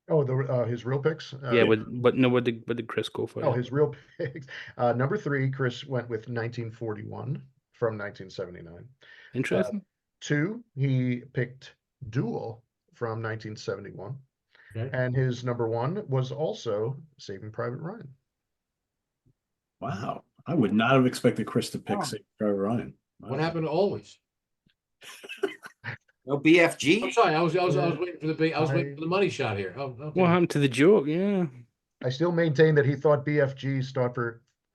Oh, his real picks. Yeah, what did Chris go for? Oh, his real picks. Number 3, Chris went with 1941 from 1979. Interesting. 2, he picked Duel from 1971. Okay. And his number 1 was also Saving Private Ryan. Wow. I would not have expected Chris to pick Oh. Saving Private Ryan. What Wow. happened to Always? No I'm BFG. sorry, I was Yeah. waiting for the big, I was waiting for the money shot here. Oh, okay. What happened to the joke? Yeah. I still maintain that he thought BFG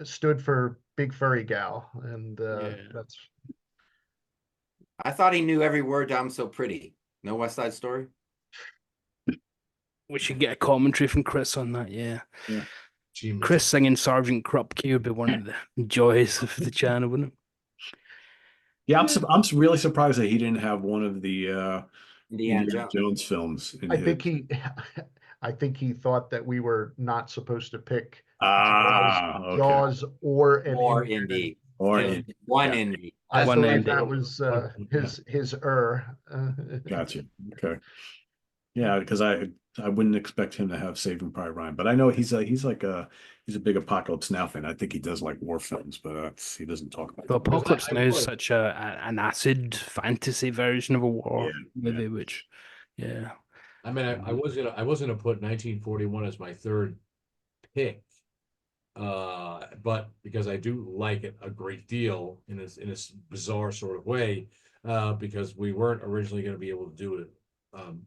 stood for Big Furry Gal, and Yeah. that's I thought he knew every word to I'm So Pretty. No West Side Story? We should get a commentary from Chris on that. Yeah. Yeah. Gee, Chris singing Sergeant Krupke would be one of the joys of the channel, wouldn't it? Yeah, I'm really surprised that he didn't have one of the Indiana Indiana Jones. Jones films in I his. think he I think he thought that we were not supposed to pick Okay. Jaws or an Or Indiana. Indy. Or Yeah, in, one yeah. Indy. I One believe ending. that was his Gotcha. Okay. Yeah, because I wouldn't expect him to have Saving Private Ryan, but I know he's a big Apocalypse Now fan. I think he does like war films, but he doesn't talk about The them. Apocalypse I Now is would. such an acid fantasy version of a war Yeah, movie, which, yeah. I mean, I was gonna put 1941 as my third pick, but because I do like it a great deal in this bizarre sort of way, because we weren't originally going to be able to do it,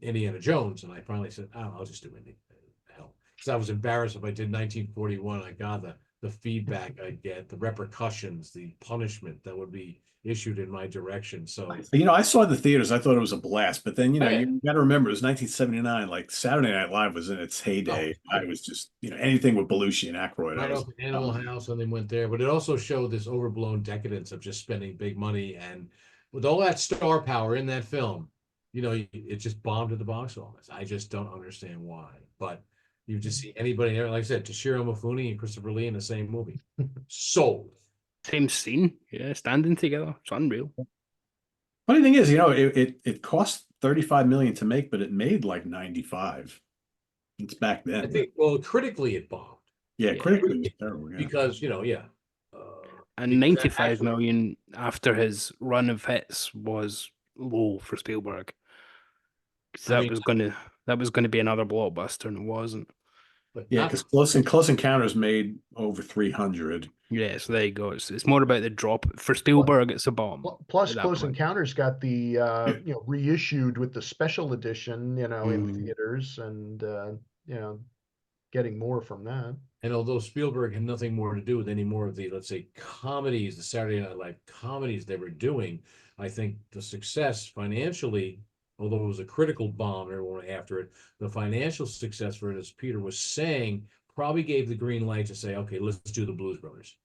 Indiana Jones, and I finally said, oh, I'll just do Indy. Hell, because I was embarrassed if I did 1941. I got the feedback I'd get, the repercussions, the punishment that would be issued in my direction. So I saw it in the theaters. I thought it was a blast, but then Oh, yeah. you got to remember it was 1979. Like Saturday Night Live was in its heyday. Oh, I was just anything with Belushi and Aykroyd. right off Animal House, and they went there. But it also showed this overblown decadence of just spending big money, and with all that star power in that film, it just bombed at the box office. I just don't understand why. But you just see anybody there, like I said, Toshiro Mifune and Christopher Lee in the same movie, sold. Same scene, yeah, standing together. It's unreal. Funny thing is, it cost 35 million to make, but it made like 95. It's back then. I think, well, critically it bombed. Yeah, Yeah. critically it was terrible. Yeah. Because And because 95 actually- million after his run of hits was low for Spielberg. 'Cause I that mean- was gonna be another blockbuster, and it wasn't. but Yeah, not- because Close Encounters made over 300. Yeah, so there you go. It's more about the drop. For Spielberg, it's a bomb. plus at that Close point. Encounters got the reissued with the special edition, in Mhm. theaters, and getting more from that. And although Spielberg had nothing more to do with any more of the, let's say, comedies, the Saturday Night Live comedies they were doing, I think the success financially, although it was a critical bomb, everyone after it, the financial success for it, as Peter was saying, probably gave the green light to say, okay, let's do the Blues Brothers.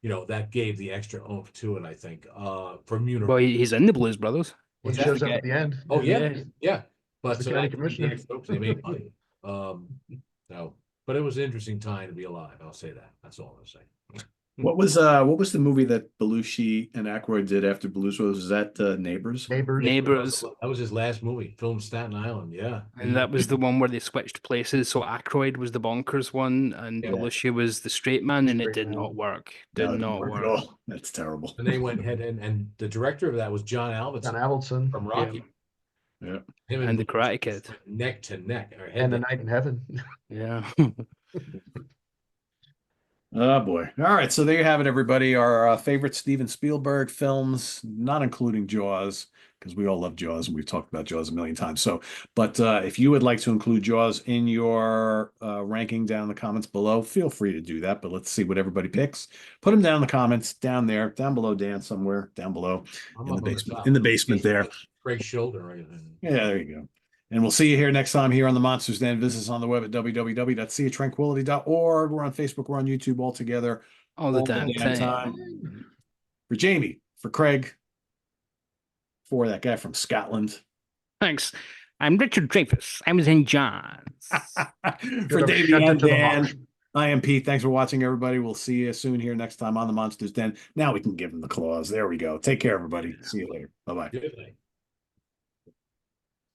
That gave the extra oomph to it, I think, from Well, he's in the Blues Brothers. He What's that? shows up at the end. Oh Yeah. yeah. But the so county that commissioner. they made money. So, but it was an interesting time to be alive. I'll say that. That's all I'm saying. What was the movie that Belushi and Aykroyd did after Blues Brothers? Was that Neighbors? Neighbors, That was his last movie, filmed Staten Island. Yeah, and that was the one where they switched places. So Aykroyd was the bonkers one, and Yeah. Belushi was the straight man, and it Straight did man. not work. No, Did it didn't not work work. at all. That's terrible. and they went ahead and the director of that was John Avildsen John Avildsen from Rocky. Yeah. Him And the Belushi Karate Kid. went neck to neck, or head and to The Night in Heaven. Yeah. Oh boy. All right. So there you have it, everybody. Our favorite Steven Spielberg films, not including Jaws, because we all love Jaws and we've talked about Jaws a million times. So, but if you would like to include Jaws in your ranking down in the comments below, feel free to do that. But let's see what everybody picks. Put them down in the comments down there, down below, Dan, somewhere down below I'm in the up on basement. top. In the basement there. Craig's shoulder. Right? Yeah, there you go. And we'll see you here next time here on the Monsters Den. Visit us on the web at www.seatranquility.org. We're on Facebook. We're on YouTube all together. All the All the damn damn time. time. For Jamie, for Craig, for that guy from Scotland. Thanks. I'm Richard Dreyfuss. I was in Jaws. For have Davey sent it and to the Dan, marsh. I am Pete. Thanks for watching, everybody. We'll see you soon here next time on the Monsters Den. Now we can give them the claws. There we go. Take care, everybody. See you later. Bye-bye. Good night.